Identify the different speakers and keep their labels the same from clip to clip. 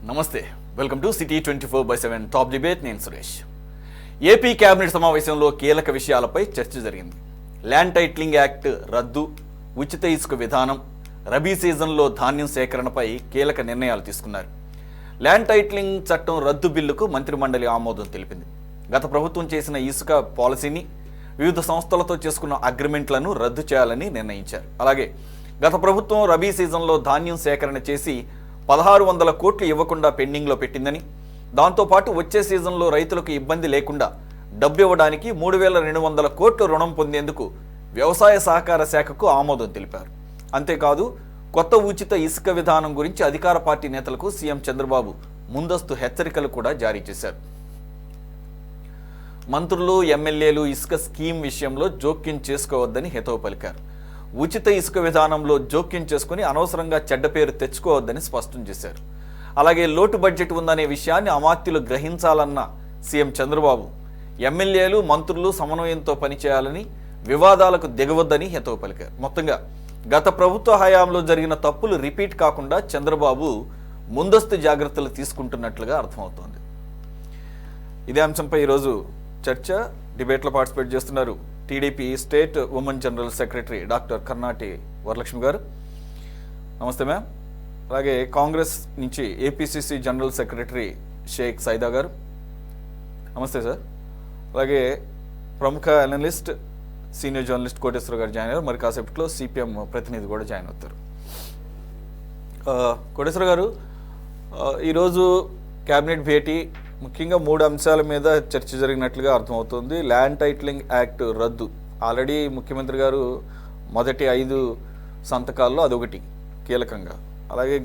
Speaker 1: నమస్తే, welcome to city 24/7 top debate. నేను Suresh. AP cabinet సమావేశంలో కీలక విషయాలపై చర్చ జరిగింది. ల్యాండ్ టైటిలింగ్ యాక్ట్ రద్దు, ఉచిత ఇసుక విధానం, రబీ సీజన్లో ధాన్యం సేకరణపై కీలక నిర్ణయాలు తీసుకున్నారు. ల్యాండ్ టైటిలింగ్ చట్టం రద్దు బిల్లుకు మంత్రిమండలి ఆమోదం తెలిపింది. గత ప్రభుత్వం చేసిన ఇసుక పాలసీని, వివిధ సంస్థలతో చేసుకున్న అగ్రిమెంట్లను రద్దు చేయాలని నిర్ణయించారు. అలాగే గత ప్రభుత్వం రబీ సీజన్లో ధాన్యం సేకరణ చేసి 1600 కోట్లు ఇవ్వకుండా పెండింగ్లో పెట్టిందని, దాంతోపాటు వచ్చే సీజన్లో రైతులకు ఇబ్బంది లేకుండా డబ్బు ఇవ్వడానికి 3200 కోట్లు రుణం పొందేందుకు వ్యవసాయ సహకార శాఖకు ఆమోదం తెలిపారు. అంతేకాదు కొత్త ఉచిత ఇసుక విధానం గురించి అధికార పార్టీ నేతలకు సీఎం చంద్రబాబు ముందస్తు హెచ్చరికలు కూడా జారీ చేశారు. మంత్రులు, ఎమ్మెల్యేలు ఇసుక స్కీమ్ విషయంలో జోక్యం చేసుకోవద్దని హితవు పలికారు. ఉచిత ఇసుక విధానంలో జోక్యం చేసుకుని అనవసరంగా చెడ్డ పేరు తెచ్చుకోవద్దని స్పష్టం చేశారు. అలాగే లోటు బడ్జెట్ ఉందనే విషయాన్ని అమాత్యులు గ్రహించాలన్న సీఎం చంద్రబాబు ఎమ్మెల్యేలు, మంత్రులు సమన్వయంతో పనిచేయాలని, వివాదాలకు దిగవద్దని హితవు పలికారు. మొత్తంగా గత ప్రభుత్వ హయాంలో జరిగిన తప్పులు రిపీట్ కాకుండా చంద్రబాబు ముందస్తు జాగ్రత్తలు తీసుకుంటున్నట్లుగా అర్థమవుతోంది. ఇదే అంశంపై ఈరోజు చర్చ, డిబేట్లో పార్టిసిపేట్ చేస్తున్నారు TDP state women general secretary doctor Karnati Varalakshmi garu. నమస్తే మ్యామ్. అలాగే కాంగ్రెస్ నుంచి APCC general secretary Sheikh Saida garu. నమస్తే సార్. అలాగే ప్రముఖ అనలిస్ట్, సీనియర్ జర్నలిస్ట్ కోటేశ్వర గారు జాయిన్ అయ్యారు. మరి కాసేపట్లో సిపిఎం ప్రతినిధి కూడా జాయిన్ అవుతారు. కోటేశ్వర గారు, ఈరోజు కేబినెట్ భేటీ ముఖ్యంగా 3 అంశాల మీద చర్చ జరిగినట్లుగా అర్థమవుతుంది. ల్యాండ్ టైటిలింగ్ యాక్ట్ రద్దు, ఆల్రెడీ ముఖ్యమంత్రి గారు మొదటి 5 సంతకాల్లో అదొకటి కీలకంగా. అలాగే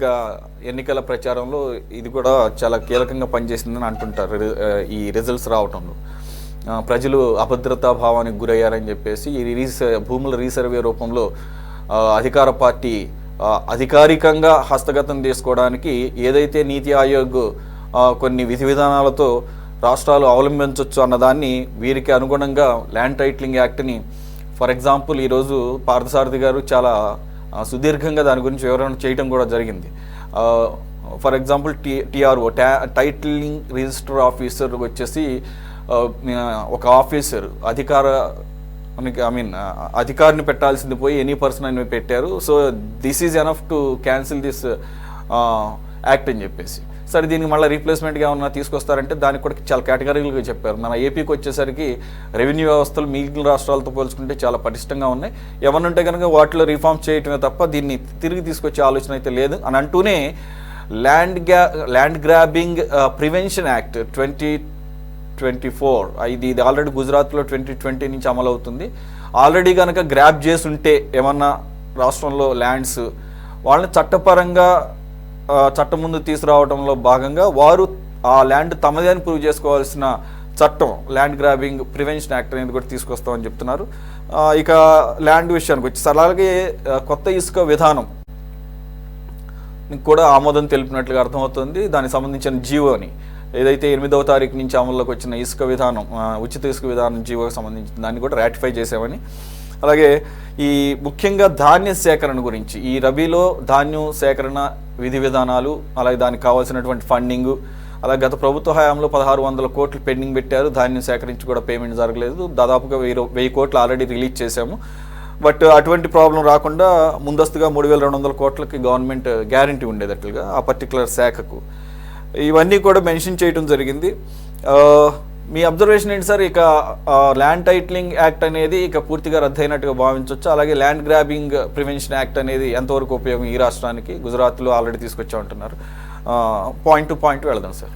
Speaker 1: ఎన్నికల ప్రచారంలో ఇది కూడా చాలా కీలకంగా పనిచేసిందని అంటుంటారు. ఈ రిజల్ట్స్ రావటంలో ప్రజలు అభద్రతా భావానికి గురయ్యారని చెప్పేసి ఈ భూముల రీసర్వే రూపంలో అధికార పార్టీ అధికారికంగా హస్తగతం చేసుకోవడానికి ఏదైతే నీతి ఆయోగ్ కొన్ని విధి విధానాలతో రాష్ట్రాలు అవలంబించవచ్చు అన్నదాన్ని వీరికి అనుగుణంగా ల్యాండ్ టైటిలింగ్ యాక్ట్ని, ఫర్ ఎగ్జాంపుల్ ఈరోజు పార్థసారథి గారు చాలా సుదీర్ఘంగా దాని గురించి వివరణ చేయడం కూడా జరిగింది. For example TRO, titling register officer వచ్చేసి ఒక ఆఫీసర్ అధికారిని పెట్టాల్సింది పోయి ఎనీ పర్సన్ అని పెట్టారు. So this is enough to cancel this act అని చెప్పేసి. సరే, దీనికి మళ్ళీ రీప్లేస్మెంట్గా ఏమన్నా తీసుకొస్తారంటే దానికి కూడా చాలా కేటగిరీలుగా చెప్పారు. మన ఏపీకి వచ్చేసరికి రెవెన్యూ వ్యవస్థలు మిగిలిన రాష్ట్రాలతో పోల్చుకుంటే చాలా పటిష్టంగా ఉన్నాయి. ఏమన్నుంటే కనుక వాటిలో రిఫార్మ్ చేయటమే తప్ప దీన్ని తిరిగి తీసుకొచ్చే ఆలోచన అయితే లేదు అని అంటూనే ల్యాండ్ గ్రాబింగ్ ప్రివెన్షన్ యాక్ట్ 2024 ఇది ఆల్రెడీ గుజరాత్లో 2020 నుంచి అమలు అవుతుంది. ఆల్రెడీ కనుక గ్రాబ్ చేసి ఉంటే ఏమన్నా రాష్ట్రంలో ల్యాండ్స్, వాళ్ళని చట్టపరంగా చట్టం ముందు తీసుకురావడంలో భాగంగా వారు ఆ ల్యాండ్ తమదే అని ప్రూవ్ చేసుకోవాల్సిన చట్టం ల్యాండ్ గ్రాబింగ్ ప్రివెన్షన్ యాక్ట్ అనేది కూడా తీసుకొస్తామని చెప్తున్నారు. ఇక ల్యాండ్ విషయానికి వచ్చి అలాగే కొత్త ఇసుక విధానం కూడా ఆమోదం తెలిపినట్లుగా అర్థమవుతుంది. దానికి సంబంధించిన జీవోని ఏదైతే 8వ తారీఖు నుంచి అమల్లోకి వచ్చిన ఇసుక విధానం, ఉచిత ఇసుక విధానం జీవోకి సంబంధించిన దాన్ని కూడా రాటిఫై చేసామని, అలాగే ఈ ముఖ్యంగా ధాన్య సేకరణ గురించి, ఈ రబీలో ధాన్యం సేకరణ విధి విధానాలు, అలాగే దానికి కావాల్సినటువంటి ఫండింగు, అలాగే గత ప్రభుత్వ హయాంలో 1600 కోట్లు పెండింగ్ పెట్టారు. ధాన్యం సేకరించి కూడా పేమెంట్ జరగలేదు. దాదాపుగా 1000 కోట్లు ఆల్రెడీ రిలీజ్ చేశాము. బట్ అటువంటి ప్రాబ్లం రాకుండా ముందస్తుగా 3200 కోట్లకి గవర్నమెంట్ గ్యారంటీ ఉండేటట్లుగా ఆ పర్టికులర్ శాఖకు, ఇవన్నీ కూడా మెన్షన్ చేయడం జరిగింది. మీ అబ్జర్వేషన్ ఏంటి సార్? ఇక ల్యాండ్ టైటిలింగ్ యాక్ట్ అనేది ఇక పూర్తిగా రద్దయినట్టుగా భావించవచ్చు. అలాగే ల్యాండ్ గ్రాబింగ్ ప్రివెన్షన్ యాక్ట్ అనేది ఎంతవరకు ఉపయోగం ఈ రాష్ట్రానికి? గుజరాత్లో ఆల్రెడీ తీసుకొచ్చా ఉంటున్నారు. పాయింట్ టు పాయింట్ వెళదాం సార్.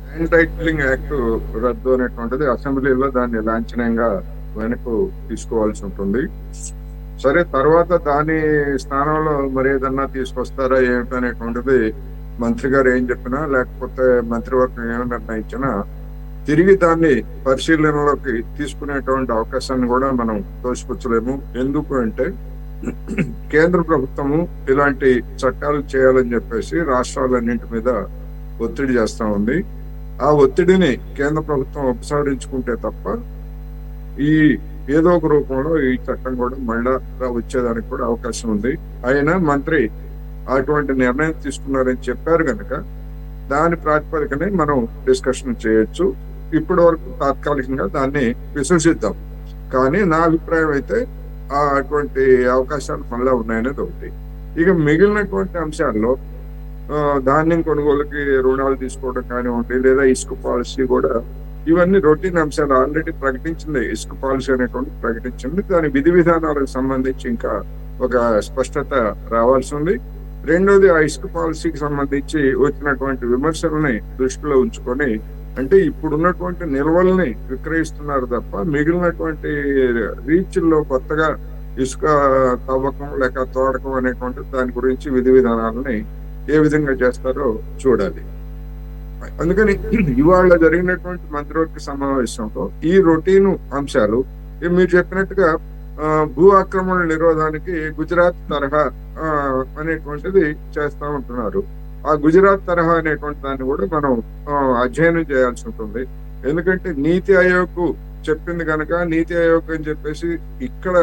Speaker 2: ల్యాండ్ టైటిలింగ్ యాక్ట్ రద్దు అనేటువంటిది అసెంబ్లీలో దాన్ని లాంఛనంగా వెనక్కు తీసుకోవాల్సి ఉంటుంది. సరే, తర్వాత దాని స్థానంలో మరి ఏదన్నా తీసుకొస్తారా ఏమిటనేటువంటిది మంత్రి గారు ఏం చెప్పినా, లేకపోతే మంత్రివర్గం ఏమి నిర్ణయించినా తిరిగి దాన్ని పరిశీలనలోకి తీసుకునేటువంటి అవకాశాన్ని కూడా మనం తోసిపుచ్చలేము. ఎందుకు అంటే కేంద్ర ప్రభుత్వము ఇలాంటి చట్టాలు చేయాలని చెప్పేసి రాష్ట్రాలన్నింటి మీద ఒత్తిడి చేస్తా ఉంది. ఆ ఒత్తిడిని కేంద్ర ప్రభుత్వం ఉపసంహరించుకుంటే తప్ప ఈ ఏదో ఒక రూపంలో ఈ చట్టం కూడా మళ్ళా వచ్చేదానికి కూడా అవకాశం ఉంది. అయినా మంత్రి అటువంటి నిర్ణయం తీసుకున్నారని చెప్పారు కనుక దాని ప్రాతిపదికనే మనం డిస్కషన్ చేయొచ్చు. ఇప్పటి వరకు తాత్కాలికంగా దాన్ని విశ్వసిద్దాం. కానీ నా అభిప్రాయం అయితే అటువంటి అవకాశాలు మళ్ళా ఉన్నాయనేది ఒకటి. ఇక మిగిలినటువంటి అంశాల్లో ధాన్యం కొనుగోలుకి రుణాలు తీసుకోవడం కానివ్వండి, లేదా ఇసుక పాలసీ కూడా, ఇవన్నీ రొటీన్ అంశాలు. ఆల్రెడీ ప్రకటించింది ఇసుక పాలసీ అనేటువంటి ప్రకటించింది. దాని విధి విధానాలకు సంబంధించి ఇంకా ఒక స్పష్టత రావాల్సి ఉంది. రెండోది, ఆ ఇసుక పాలసీకి సంబంధించి వచ్చినటువంటి విమర్శలని దృష్టిలో ఉంచుకొని, అంటే ఇప్పుడున్నటువంటి నిల్వల్ని విక్రయిస్తున్నారు తప్ప మిగిలినటువంటి రీచ్ల్లో కొత్తగా ఇసుక తవ్వకం లేక తోడకం అనేటువంటి దాని గురించి విధి విధానాలని ఏ విధంగా చేస్తారో చూడాలి. అందుకని ఇవాళ జరిగినటువంటి మంత్రివర్గ సమావేశంలో ఈ రొటీన్ అంశాలు మీరు చెప్పినట్టుగా భూ ఆక్రమణ నిరోధానికి గుజరాత్ తరహా అనేటువంటిది చేస్తా ఉంటున్నారు. ఆ గుజరాత్ తరహా అనేటువంటి దాన్ని కూడా మనం అధ్యయనం చేయాల్సి ఉంటుంది. ఎందుకంటే నీతి ఆయోగ్ చెప్పింది కనుక నీతి ఆయోగ్ అని చెప్పేసి ఇక్కడ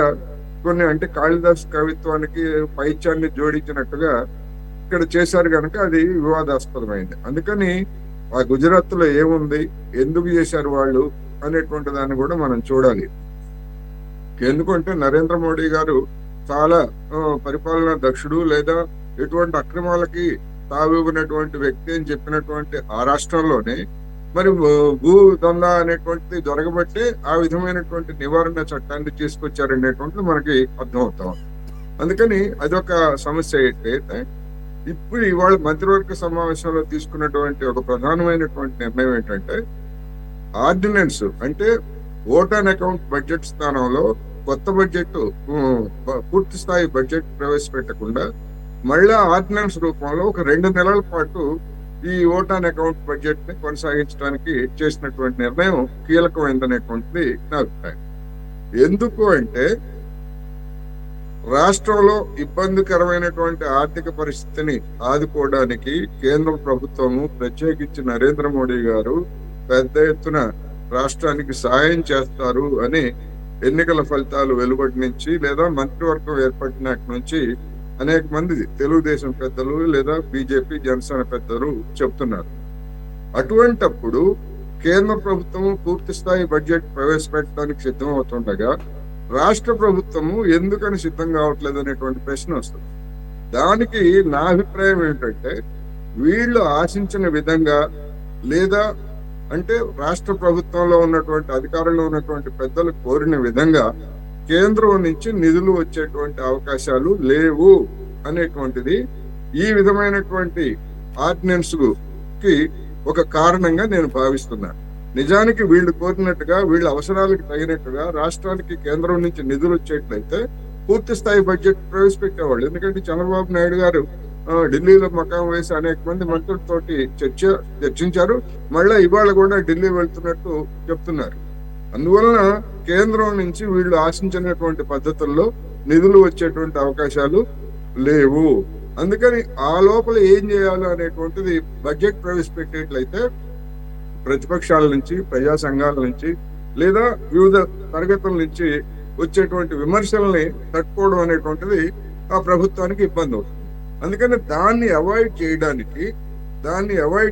Speaker 2: కొన్ని, అంటే కాళిదాస్ కవిత్వానికి పైత్యాన్ని జోడించినట్టుగా ఇక్కడ చేశారు కనుక అది వివాదాస్పదమైంది. అందుకని ఆ గుజరాత్ లో ఏముంది, ఎందుకు చేశారు వాళ్ళు అనేటువంటి దాన్ని కూడా మనం చూడాలి. ఎందుకంటే నరేంద్ర మోడీ గారు చాలా పరిపాలనా దక్షుడు, లేదా ఎటువంటి అక్రమాలకి తావివ్వనటువంటి వ్యక్తి అని చెప్పినటువంటి ఆ రాష్ట్రంలోనే మరి భూ దొంగ అనేటువంటిది దొరకబట్టే ఆ విధమైనటువంటి నివారణ చట్టాన్ని తీసుకొచ్చారనేటువంటిది మనకి అర్థమవుతాం. అందుకని అదొక సమస్య. అయితే ఇప్పుడు ఇవాళ మంత్రివర్గ సమావేశంలో తీసుకున్నటువంటి ఒక ప్రధానమైనటువంటి నిర్ణయం ఏంటంటే, ఆర్డినెన్స్ అంటే ఓట్ ఆన్ అకౌంట్ బడ్జెట్ స్థానంలో కొత్త బడ్జెట్, పూర్తి స్థాయి బడ్జెట్ ప్రవేశపెట్టకుండా మళ్ళా ఆర్డినెన్స్ రూపంలో ఒక 2 నెలల పాటు ఈ ఓట్ ఆన్ అకౌంట్ బడ్జెట్ ని కొనసాగించడానికి చేసినటువంటి నిర్ణయం కీలకమైందనేటువంటిది నా అభిప్రాయం. ఎందుకు అంటే, రాష్ట్రంలో ఇబ్బందికరమైనటువంటి ఆర్థిక పరిస్థితిని ఆదుకోవడానికి కేంద్ర ప్రభుత్వము, ప్రత్యేకించి నరేంద్ర మోడీ గారు పెద్ద ఎత్తున రాష్ట్రానికి సాయం చేస్తారు అని ఎన్నికల ఫలితాలు వెలువడి నుంచి, లేదా మంత్రివర్గం ఏర్పడినాటి నుంచి అనేక మంది తెలుగుదేశం పెద్దలు లేదా బీజేపీ జనసేన పెద్దలు చెప్తున్నారు. అటువంటప్పుడు కేంద్ర ప్రభుత్వము పూర్తి స్థాయి బడ్జెట్ ప్రవేశపెట్టడానికి సిద్ధం అవుతుండగా రాష్ట్ర ప్రభుత్వము ఎందుకని సిద్ధం కావట్లేదు అనేటువంటి ప్రశ్న వస్తుంది. దానికి నా అభిప్రాయం ఏంటంటే, వీళ్ళు ఆశించిన విధంగా, లేదా అంటే రాష్ట్ర ప్రభుత్వంలో ఉన్నటువంటి అధికారంలో ఉన్నటువంటి పెద్దలు కోరిన విధంగా కేంద్రం నుంచి నిధులు వచ్చేటువంటి అవకాశాలు లేవు అనేటువంటిది ఈ విధమైనటువంటి ఆర్డినెన్స్ కి ఒక కారణంగా నేను భావిస్తున్నాను. నిజానికి వీళ్ళు కోరినట్టుగా, వీళ్ళ అవసరాలకు తగినట్టుగా రాష్ట్రానికి కేంద్రం నుంచి నిధులు వచ్చేట్లయితే పూర్తి స్థాయి బడ్జెట్ ప్రవేశపెట్టేవాళ్ళు. ఎందుకంటే చంద్రబాబు నాయుడు గారు ఢిల్లీలో మకాం వేసి అనేక మంది మంత్రులతోటి చర్చించారు. మళ్ళా ఇవాళ కూడా ఢిల్లీ వెళ్తున్నట్టు చెప్తున్నారు. అందువలన కేంద్రం నుంచి వీళ్ళు ఆశించినటువంటి పద్ధతుల్లో నిధులు వచ్చేటువంటి అవకాశాలు లేవు. అందుకని ఆ లోపల ఏం చేయాలో అనేటువంటిది బడ్జెట్ ప్రవేశపెట్టేట్లయితే ప్రతిపక్షాల నుంచి, ప్రజా సంఘాల నుంచి, లేదా వివిధ తరగతుల నుంచి వచ్చేటువంటి విమర్శల్ని తట్టుకోవడం అనేటువంటిది ఆ ప్రభుత్వానికి ఇబ్బంది అవుతుంది. అందుకని దాన్ని అవాయిడ్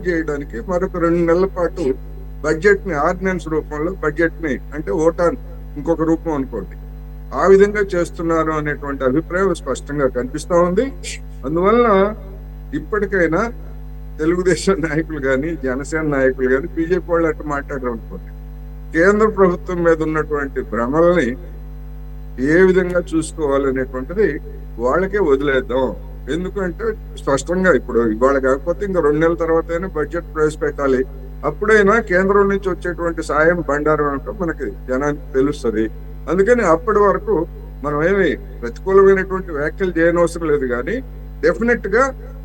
Speaker 2: చేయడానికి మరొక 2 నెలల పాటు బడ్జెట్ ని ఆర్డినెన్స్ రూపంలో, బడ్జెట్ ని అంటే ఓటాన్ ఇంకొక రూపం అనుకోండి, ఆ విధంగా చేస్తున్నారు అనేటువంటి అభిప్రాయం స్పష్టంగా కనిపిస్తా ఉంది. అందువలన ఇప్పటికైనా తెలుగుదేశం నాయకులు కానీ, జనసేన నాయకులు కానీ, బీజేపీ వాళ్ళు అట్లా మాట్లాడరు అనుకోండి, కేంద్ర ప్రభుత్వం మీద ఉన్నటువంటి భ్రమల్ని ఏ విధంగా చూసుకోవాలనేటువంటిది వాళ్ళకే వదిలేద్దాం. ఎందుకంటే స్పష్టంగా ఇప్పుడు ఇవాళ కాకపోతే ఇంకా 2 నెలల తర్వాత అయినా బడ్జెట్ ప్రవేశపెట్టాలి. అప్పుడైనా కేంద్రం నుంచి వచ్చేటువంటి సాయం బండారం అంటే మనకి జనానికి తెలుస్తుంది. అందుకని అప్పటి వరకు మనం ఏమి ప్రతికూలమైనటువంటి వ్యాఖ్యలు చేయనవసరం లేదు. కానీ డెఫినెట్ గా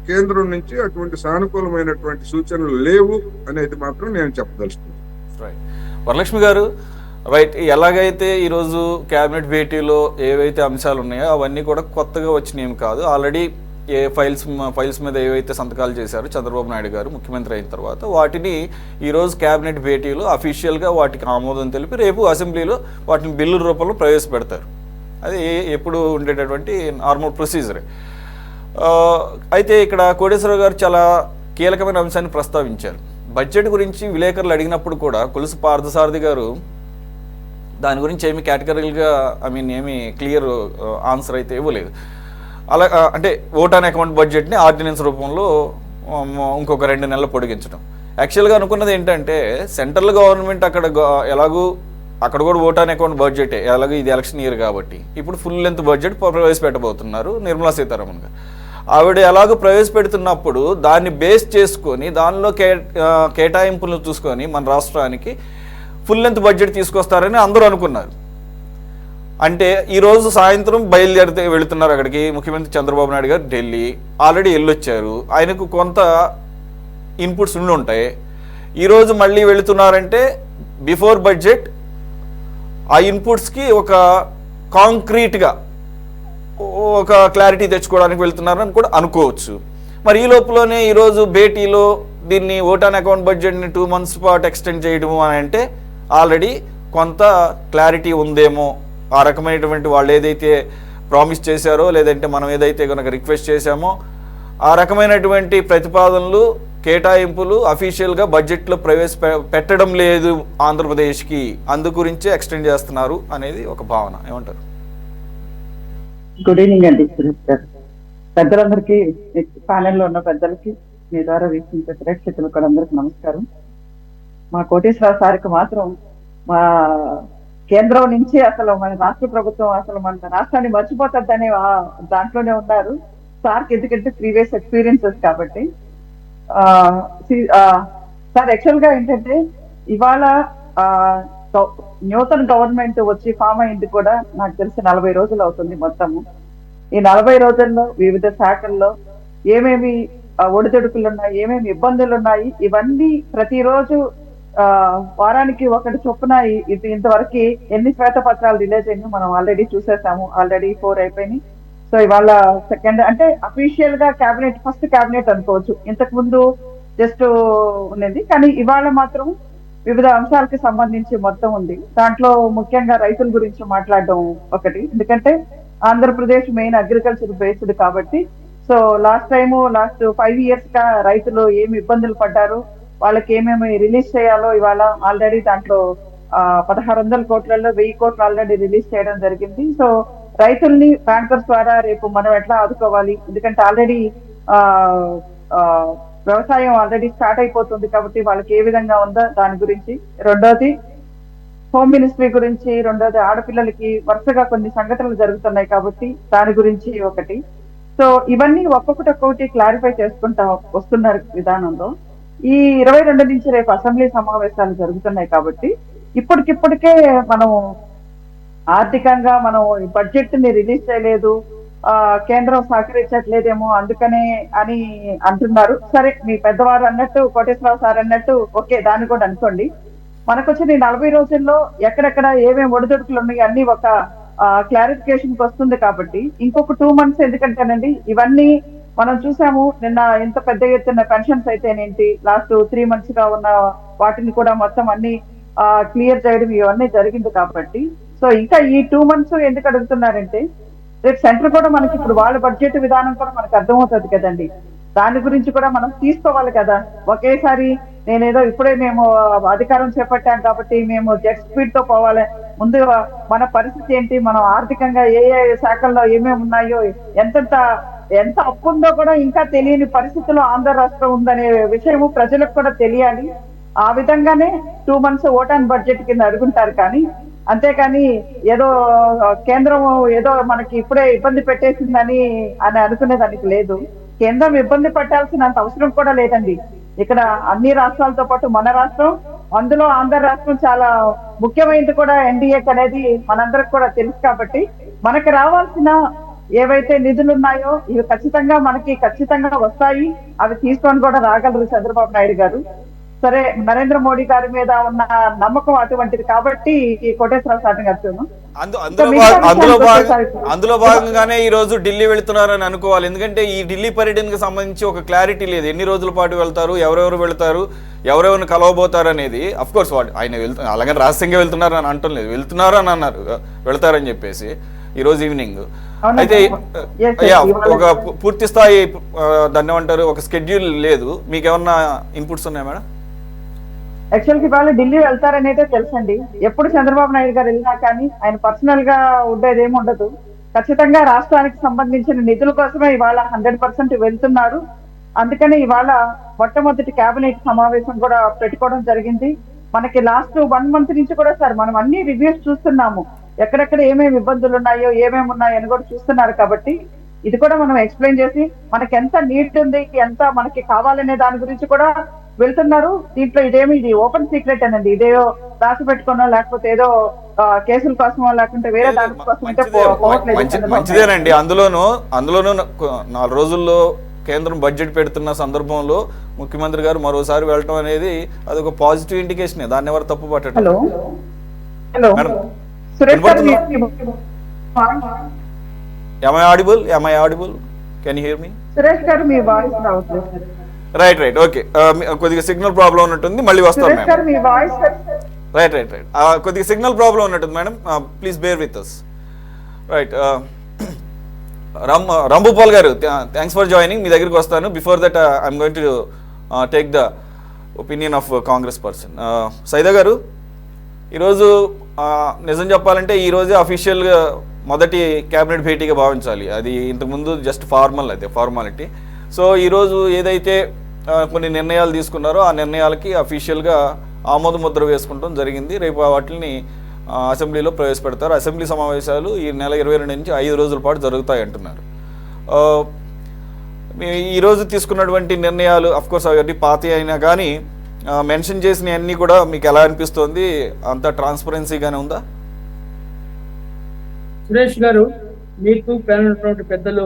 Speaker 2: కేంద్రం నుంచి అటువంటి సానుకూలమైనటువంటి సూచనలు లేవు అనేది మాత్రం నేను చెప్పదలుచుకున్నాను.
Speaker 1: వరలక్ష్మి గారు, రైట్, ఎలాగైతే ఈరోజు క్యాబినెట్ భేటీలో ఏవైతే అంశాలు ఉన్నాయో అవన్నీ కూడా కొత్తగా వచ్చినాయి కాదు. ఆల్రెడీ ఏ ఫైల్స్ మీద ఏవైతే సంతకాలు చేశారో చంద్రబాబు నాయుడు గారు ముఖ్యమంత్రి అయిన తర్వాత వాటిని ఈరోజు క్యాబినెట్ భేటీలో అఫీషియల్గా వాటికి ఆమోదం తెలిపి రేపు అసెంబ్లీలో వాటిని బిల్లు రూపంలో ప్రవేశపెడతారు. అది ఎప్పుడు ఉండేటటువంటి నార్మల్ ప్రొసీజరే. అయితే ఇక్కడ కోటేశ్వరరావు గారు చాలా కీలకమైన అంశాన్ని ప్రస్తావించారు. బడ్జెట్ గురించి విలేకరులు అడిగినప్పుడు కూడా కొలుసు పార్థసారథి గారు దాని గురించి ఏమి కేటగిరీలుగా ఏమి క్లియర్ ఆన్సర్ అయితే ఇవ్వలేదు. అలా అంటే ఓట్ ఆన్ అకౌంట్ బడ్జెట్ని ఆర్డినెన్స్ రూపంలో ఇంకొక 2 నెలలు పొడిగించడం. యాక్చువల్గా అనుకున్నది ఏంటంటే సెంట్రల్ గవర్నమెంట్ ఎలాగూ అక్కడ కూడా ఓట్ ఆన్ అకౌంట్ బడ్జెటే, ఎలాగో ఇది ఎలక్షన్ ఇయర్ కాబట్టి ఇప్పుడు ఫుల్ లెంత్ బడ్జెట్ ప్రవేశపెట్టబోతున్నారు నిర్మలా సీతారామన్ గారు. ఆవిడ ఎలాగో ప్రవేశపెడుతున్నప్పుడు దాన్ని బేస్ చేసుకొని దానిలో కేటాయింపులను చూసుకొని మన రాష్ట్రానికి ఫుల్ లెంత్ బడ్జెట్ తీసుకొస్తారని అందరూ అనుకున్నారు. అంటే ఈరోజు సాయంత్రం బయలుదేరితే వెళుతున్నారు అక్కడికి ముఖ్యమంత్రి చంద్రబాబు నాయుడు గారు ఢిల్లీ ఆల్రెడీ వెళ్ళొచ్చారు. ఆయనకు కొంత ఇన్పుట్స్ ఉండి ఉంటాయి. ఈరోజు మళ్ళీ వెళుతున్నారంటే బిఫోర్ బడ్జెట్ ఆ ఇన్పుట్స్కి ఒక కాంక్రీట్గా ఒక క్లారిటీ తెచ్చుకోవడానికి వెళ్తున్నారని కూడా అనుకోవచ్చు. మరి ఈ లోపలనే ఈరోజు భేటీలో దీన్ని ఓట్ ఆన్ అకౌంట్ బడ్జెట్ని 2 months పాటు ఎక్స్టెండ్ చేయడం అని అంటే ఆల్రెడీ కొంత క్లారిటీ ఉందేమో. ఆ రకమైనటువంటి వాళ్ళు ఏదైతే ప్రామిస్ చేశారో లేదంటే మనం ఏదైతే కనుక రిక్వెస్ట్ చేశామో ఆ రకమైనటువంటి ప్రతిపాదనలు కేటాయింపులు అఫీషియల్గా బడ్జెట్లో పెట్టడం లేదు ఆంధ్రప్రదేశ్కి, అందు గురించే ఎక్స్టెండ్ చేస్తున్నారు అనేది ఒక భావన. ఏమంటారు?
Speaker 3: గుడ్ ఈవినింగ్ అండి సురేష్ గారు. పెద్దలందరికీ, ప్యానెల్లో ఉన్న పెద్దలకి, మీ ద్వారా వీక్షించే ప్రేక్షకులకు కూడా అందరికి నమస్కారం. మా కోటేశ్వరరావు సార్కి మాత్రం మా కేంద్రం నుంచి అసలు మన రాష్ట్ర ప్రభుత్వం అసలు మన రాష్ట్రాన్ని మర్చిపోతుందనే దాంట్లోనే ఉన్నారు సార్కి, ఎందుకంటే ప్రీవియస్ ఎక్స్పీరియన్సెస్ కాబట్టి. సార్ యాక్చువల్ గా ఏంటంటే ఇవాళ నూతన గవర్నమెంట్ వచ్చి ఫామ్ అయింది కూడా నాకు తెలిసి 40 రోజులు అవుతుంది మొత్తము. ఈ 40 రోజుల్లో వివిధ శాఖల్లో ఏమేమి ఒడిదుడుకులు ఉన్నాయి, ఏమేమి ఇబ్బందులు ఉన్నాయి, ఇవన్నీ ప్రతిరోజు వారానికి ఒకటి చొప్పున ఇంతవరకు ఎన్ని శ్వేతపత్రాలు రిలీజ్ అయినా మనం ఆల్రెడీ చూసేసాము. ఆల్రెడీ 4 అయిపోయినాయి. సో ఇవాళ సెకండ్ అంటే అఫీషియల్ గా క్యాబినెట్, ఫస్ట్ క్యాబినెట్ అనుకోవచ్చు. ఇంతకు ముందు జస్ట్ ఉన్నది, కానీ ఇవాళ మాత్రం వివిధ అంశాలకు సంబంధించి మొత్తం ఉంది. దాంట్లో ముఖ్యంగా రైతుల గురించి మాట్లాడడం ఒకటి, ఎందుకంటే ఆంధ్రప్రదేశ్ మెయిన్ అగ్రికల్చర్ బేస్డ్ కాబట్టి. సో లాస్ట్ 5 years గా రైతులు ఏమి ఇబ్బందులు పడ్డారు, వాళ్ళకి ఏమేమి రిలీజ్ చేయాలో ఇవాళ ఆల్రెడీ దాంట్లో 1600 కోట్లలో 1000 కోట్లు ఆల్రెడీ రిలీజ్ చేయడం జరిగింది. సో రైతుల్ని బ్యాంకర్స్ ద్వారా రేపు మనం ఎట్లా ఆదుకోవాలి, ఎందుకంటే ఆల్రెడీ వ్యవసాయం ఆల్రెడీ స్టార్ట్ అయిపోతుంది కాబట్టి వాళ్ళకి ఏ విధంగా ఉందో దాని గురించి. రెండోది హోమ్ మినిస్ట్రీ గురించి, రెండోది ఆడపిల్లలకి వరుసగా కొన్ని సంఘటనలు జరుగుతున్నాయి కాబట్టి దాని గురించి ఒకటి. సో ఇవన్నీ ఒక్కొక్కటి క్లారిఫై చేసుకుంటా వస్తున్నారు విధానంలో. ఈ 22 నుంచి రేపు అసెంబ్లీ సమావేశాలు జరుగుతున్నాయి కాబట్టి ఇప్పటికిప్పటికే మనం ఆర్థికంగా మనం బడ్జెట్ ని రిలీజ్ చేయలేదు, కేంద్రం సహకరించట్లేదేమో అందుకనే అని అంటున్నారు. సరే, మీ పెద్దవారు అన్నట్టు, కోటేశ్వరరావు సార్ అన్నట్టు ఓకే, దాన్ని కూడా అనుకోండి. మనకు వచ్చిన 40 రోజుల్లో ఎక్కడెక్కడ ఏమేమి ఒడిదుడుకులు ఉన్నాయి అన్ని ఒక క్లారిఫికేషన్ వస్తుంది కాబట్టి ఇంకొక 2 months, ఎందుకంటేనండి ఇవన్నీ మనం చూసాము. నిన్న ఎంత పెద్ద ఎత్తున పెన్షన్స్ అయితేనేంటి, లాస్ట్ 3 months గా ఉన్న వాటిని కూడా మొత్తం అన్ని క్లియర్ చేయడం ఇవన్నీ జరిగింది కాబట్టి. సో ఇంకా ఈ 2 months ఎందుకు అడుగుతున్నారంటే రేపు సెంటర్ కూడా మనకి ఇప్పుడు వాళ్ళ బడ్జెట్ విధానం కూడా మనకు అర్థమవుతుంది కదండి, దాని గురించి కూడా మనం తీసుకోవాలి కదా. ఒకేసారి నేనేదో ఇప్పుడే మేము అధికారం చేపట్టాం కాబట్టి మేము జెట్ స్పీడ్ తో పోవాలి, ముందు మన పరిస్థితి ఏంటి, మనం ఆర్థికంగా ఏ శాఖల్లో ఏమేమి ఉన్నాయో, ఎంత అప్పు ఉందో కూడా ఇంకా తెలియని పరిస్థితిలో ఆంధ్ర రాష్ట్రం ఉందనే విషయము ప్రజలకు కూడా తెలియాలి. ఆ విధంగానే 2 months ఓట్ ఆన్ బడ్జెట్ కింద అడుగుంటారు. కానీ అంతేకాని ఏదో కేంద్రం ఏదో మనకి ఇప్పుడే ఇబ్బంది పెట్టేసిందని అనుకునేదానికి లేదు. కేంద్రం ఇబ్బంది పెట్టాల్సినంత అవసరం కూడా లేదండి. ఇక్కడ అన్ని రాష్ట్రాలతో పాటు మన రాష్ట్రం, అందులో ఆంధ్ర రాష్ట్రం చాలా ముఖ్యమైనది కూడా ఎన్డీఏకి అనేది మనందరికి కూడా తెలుసు కాబట్టి మనకి రావాల్సిన ఏవైతే నిధులు ఉన్నాయో ఇవి ఖచ్చితంగా వస్తాయి. అవి తీసుకొని కూడా రాగలరు చంద్రబాబు నాయుడు గారు. సరే, నరేంద్ర మోడీ గారి మీద ఉన్న నమ్మకం అటువంటిది కాబట్టి ఈ కోటేశ్వరరావు సార్ గారు
Speaker 1: అందులో భాగంగానే ఈ రోజు ఢిల్లీ వెళ్తున్నారని అనుకోవాలి. ఎందుకంటే ఈ ఢిల్లీ పర్యటనకు సంబంధించి ఒక క్లారిటీ లేదు, ఎన్ని రోజుల పాటు వెళ్తారు, ఎవరెవరు వెళ్తారు, ఎవరెవరిని కలవబోతారు అనేది. అఫ్ కోర్స్ ఆయన అలాగే రహస్యంగా వెళ్తున్నారు అని అంటం లేదు, వెళ్తున్నారు అని అన్నారు, వెళ్తారని చెప్పేసి. ఈరోజు ఈవినింగ్.
Speaker 3: అవునా?
Speaker 1: అయితే
Speaker 3: Yes, sir.
Speaker 1: యా,
Speaker 3: ఇవాళ-
Speaker 1: ఒక పూర్తి స్థాయి దాన్ని ఏమంటారు, ఒక స్కెడ్యూల్ లేదు. మీకు ఏమన్నా ఇన్పుట్స్ ఉన్నాయా మేడం?
Speaker 3: యాక్చువల్ గా ఇవాళ ఢిల్లీ వెళ్తారనేదే తెలుసండి. ఎప్పుడు చంద్రబాబు నాయుడు గారు వెళ్ళినా కానీ ఆయన పర్సనల్ గా ఉండేది ఏమి ఉండదు. ఖచ్చితంగా రాష్ట్రానికి సంబంధించిన నిధుల కోసమే ఇవాళ 100% వెళ్తున్నారు. అందుకని ఇవాళ మొట్టమొదటి కేబినెట్ సమావేశం కూడా పెట్టుకోవడం జరిగింది. మనకి లాస్ట్ 1 month నుంచి కూడా సార్ మనం అన్ని రివ్యూస్ చూస్తున్నాము. ఎక్కడెక్కడ ఏమేమి ఇబ్బందులు ఉన్నాయో ఏమేమి ఉన్నాయో అని కూడా చూస్తున్నారు. కాబట్టి ఇది కూడా మనం ఎక్స్ప్లెయిన్ చేసి మనకి ఎంత నీడ్ ఉంది, ఎంత మనకి కావాలనే దాని గురించి కూడా వెళ్తున్నారు. దీంట్లో ఇది ఓపెన్ సీక్రెట్ అనండి. ఇదేదో దాచి పెట్టుకున్నా లేకపోతే ఏదో కేసుల కోసమో లేకుంటే వేరే దాని కోసం అయితే పోవట్లేదు చంద్రబాబు నాయుడు.
Speaker 1: మంచిదేనండి. అందులోనూ 4 రోజుల్లో కేంద్రం బడ్జెట్ పెడుతున్న సందర్భంలో ముఖ్యమంత్రి గారు మరోసారి వెళ్ళటం అనేది అదొక పాజిటివ్ ఇండికేషన్. దాన్ని ఎవరు తప్పు పట్టడం.
Speaker 3: హలో హలో
Speaker 1: మేడం,
Speaker 3: సురేష్ గారు
Speaker 1: Am I audible? Can you hear me?
Speaker 3: Suresh garu మీ వాయిస్ రావట్లేదు.
Speaker 1: Right okay. కొద్దిగా సిగ్నల్ ప్రాబ్లం ఉన్నట్టుంది, మళ్ళీ వస్తాం
Speaker 3: సురేష్ గారు
Speaker 1: మేడం.
Speaker 3: మీ వాయిస్
Speaker 1: రైట్ కొద్దిగా సిగ్నల్ ప్రాబ్లం ఉన్నట్టుంది madam, please bear with us. Right, Rambhupal garu, thanks for joining. మీ దగ్గరికి వస్తాను. Before that I'm going to take the opinion of Congress person. Saida garu, ఈరోజు నిజం చెప్పాలంటే ఈరోజే అఫీషియల్గా మొదటి క్యాబినెట్ భేటీగా భావించాలి. అది ఇంతకుముందు జస్ట్ ఫార్మాలిటీ. సో ఈరోజు ఏదైతే కొన్ని నిర్ణయాలు తీసుకున్నారో ఆ నిర్ణయాలకి అఫీషియల్గా ఆమోద ముద్ర వేసుకుంటాం జరిగింది. రేపు వాటిని అసెంబ్లీలో ప్రవేశపెడతారు. అసెంబ్లీ సమావేశాలు ఈ నెల 22 నుంచి 5 రోజుల పాటు జరుగుతాయి అంటున్నారు. ఈరోజు తీసుకున్నటువంటి నిర్ణయాలు అఫ్కోర్స్ అవన్నీ పాత అయినా కానీ మెన్షన్ చేసిన అన్నీ కూడా మీకు ఎలా అనిపిస్తోంది? అంత ట్రాన్స్పరెన్సీగానే ఉందా?
Speaker 4: సురేష్ గారు, మీకు ప్యానల్ పెద్దలు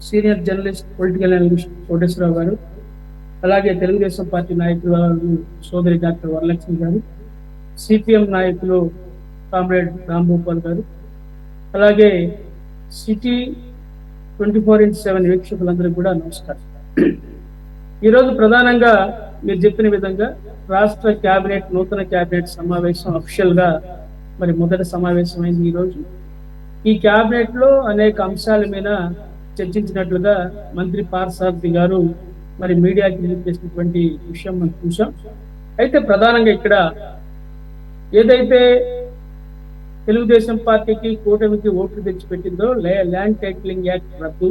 Speaker 4: senior journalist political analyst Koteswararao గారు, అలాగే తెలుగుదేశం పార్టీ నాయకులు సోదరి డాక్టర్ వరలక్ష్మి గారు, సిపిఎం నాయకులు కామ్రేడ్ రాంభూపాల్ గారు, అలాగే సిటీ 24/7 వీక్షకులందరికీ కూడా నమస్కారం. ఈరోజు ప్రధానంగా మీరు చెప్పిన విధంగా రాష్ట్ర క్యాబినెట్ నూతన క్యాబినెట్ సమావేశం అఫీషియల్ గా మరి మొదటి సమావేశం అయింది. ఈరోజు ఈ క్యాబినెట్ లో అనేక అంశాల మీద చర్చించినట్లుగా మంత్రి పార్థసారథి గారు మరి మీడియాకి రిలీజ్ చేసినటువంటి విషయం మనం చూసాం. అయితే ప్రధానంగా ఇక్కడ ఏదైతే తెలుగుదేశం పార్టీకి కూటమికి ఓట్లు తెచ్చిపెట్టిందో ల్యాండ్ టైటిలింగ్ యాక్ట్ రద్దు,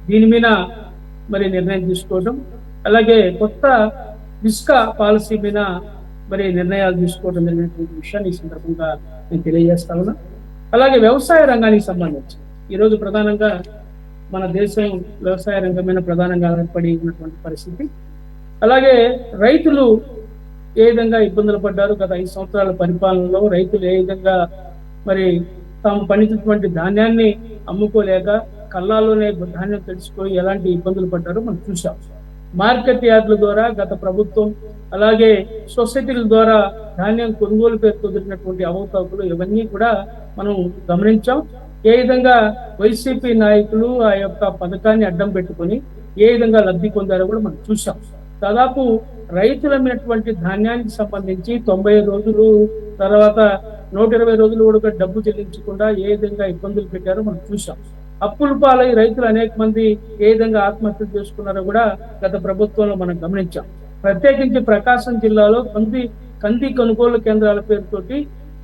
Speaker 4: దీని మీద మరి నిర్ణయం తీసుకోవడం, అలాగే కొత్త ఇసుక పాలసీ మీద మరి నిర్ణయాలు తీసుకోవడం జరిగినటువంటి విషయాన్ని ఈ సందర్భంగా నేను తెలియజేస్తా ఉన్నా. అలాగే వ్యవసాయ రంగానికి సంబంధించి ఈరోజు ప్రధానంగా మన దేశం వ్యవసాయ రంగం మీద ప్రధానంగా ఆధారపడి ఉన్నటువంటి పరిస్థితి. అలాగే రైతులు ఏ విధంగా ఇబ్బందులు పడ్డారు గత 5 సంవత్సరాల పరిపాలనలో, రైతులు ఏ విధంగా మరి తాము పండించినటువంటి ధాన్యాన్ని అమ్ముకోలేక కళ్ళాల్లోనే ధాన్యం తెలుసుకొని ఎలాంటి ఇబ్బందులు పడ్డారో మనం చూసాం. మార్కెట్ యార్డుల ద్వారా గత ప్రభుత్వం, అలాగే సొసైటీల ద్వారా ధాన్యం కొనుగోలు పేరుతో జరిగినటువంటి అవకతవకలు ఇవన్నీ కూడా మనం గమనించాం. ఏ విధంగా వైసీపీ నాయకులు ఆ యొక్క పథకాన్ని అడ్డం పెట్టుకొని ఏ విధంగా లబ్ధి పొందారో కూడా మనం చూసాం. దాదాపు రైతులమైనటువంటి ధాన్యానికి సంబంధించి 90 రోజులు తర్వాత 120 రోజులు కూడా డబ్బు చెల్లించకుండా ఏ విధంగా ఇబ్బందులు పెట్టారో మనం చూసాం. అప్పుల పాలై రైతులు అనేక మంది ఏ విధంగా ఆత్మహత్యలు చేసుకున్నారో కూడా గత ప్రభుత్వంలో మనం గమనించాం. ప్రత్యేకించి ప్రకాశం జిల్లాలో కంది కొనుగోలు కేంద్రాల పేరుతోటి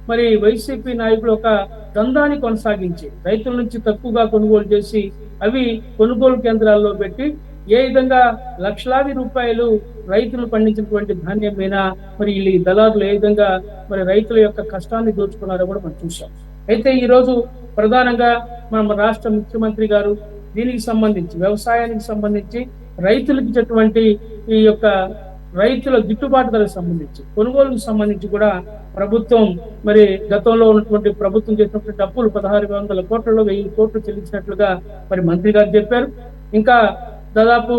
Speaker 4: మరి వైసీపీ నాయకులు ఒక దందాన్ని కొనసాగించి రైతుల నుంచి తక్కువగా కొనుగోలు చేసి అవి కొనుగోలు కేంద్రాల్లో పెట్టి ఏ విధంగా లక్షలాది రూపాయలు రైతులు పండించినటువంటి ధాన్యం మీద మరి ఈ దళారులు ఏ విధంగా మరి రైతుల యొక్క కష్టాన్ని దోచుకున్నారో కూడా మనం చూసాం. అయితే ఈ రోజు ప్రధానంగా మన రాష్ట్ర ముఖ్యమంత్రి గారు దీనికి సంబంధించి వ్యవసాయానికి సంబంధించి రైతులకు ఇచ్చేటువంటి ఈ యొక్క రైతుల గిట్టుబాటు ధరకు సంబంధించి కొనుగోలుకు సంబంధించి కూడా ప్రభుత్వం మరి గతంలో ఉన్నటువంటి ప్రభుత్వం చేసినటువంటి డబ్బులు 1600 కోట్లలో 1000 కోట్లు చెల్లించినట్లుగా మరి మంత్రి గారు చెప్పారు. ఇంకా దాదాపు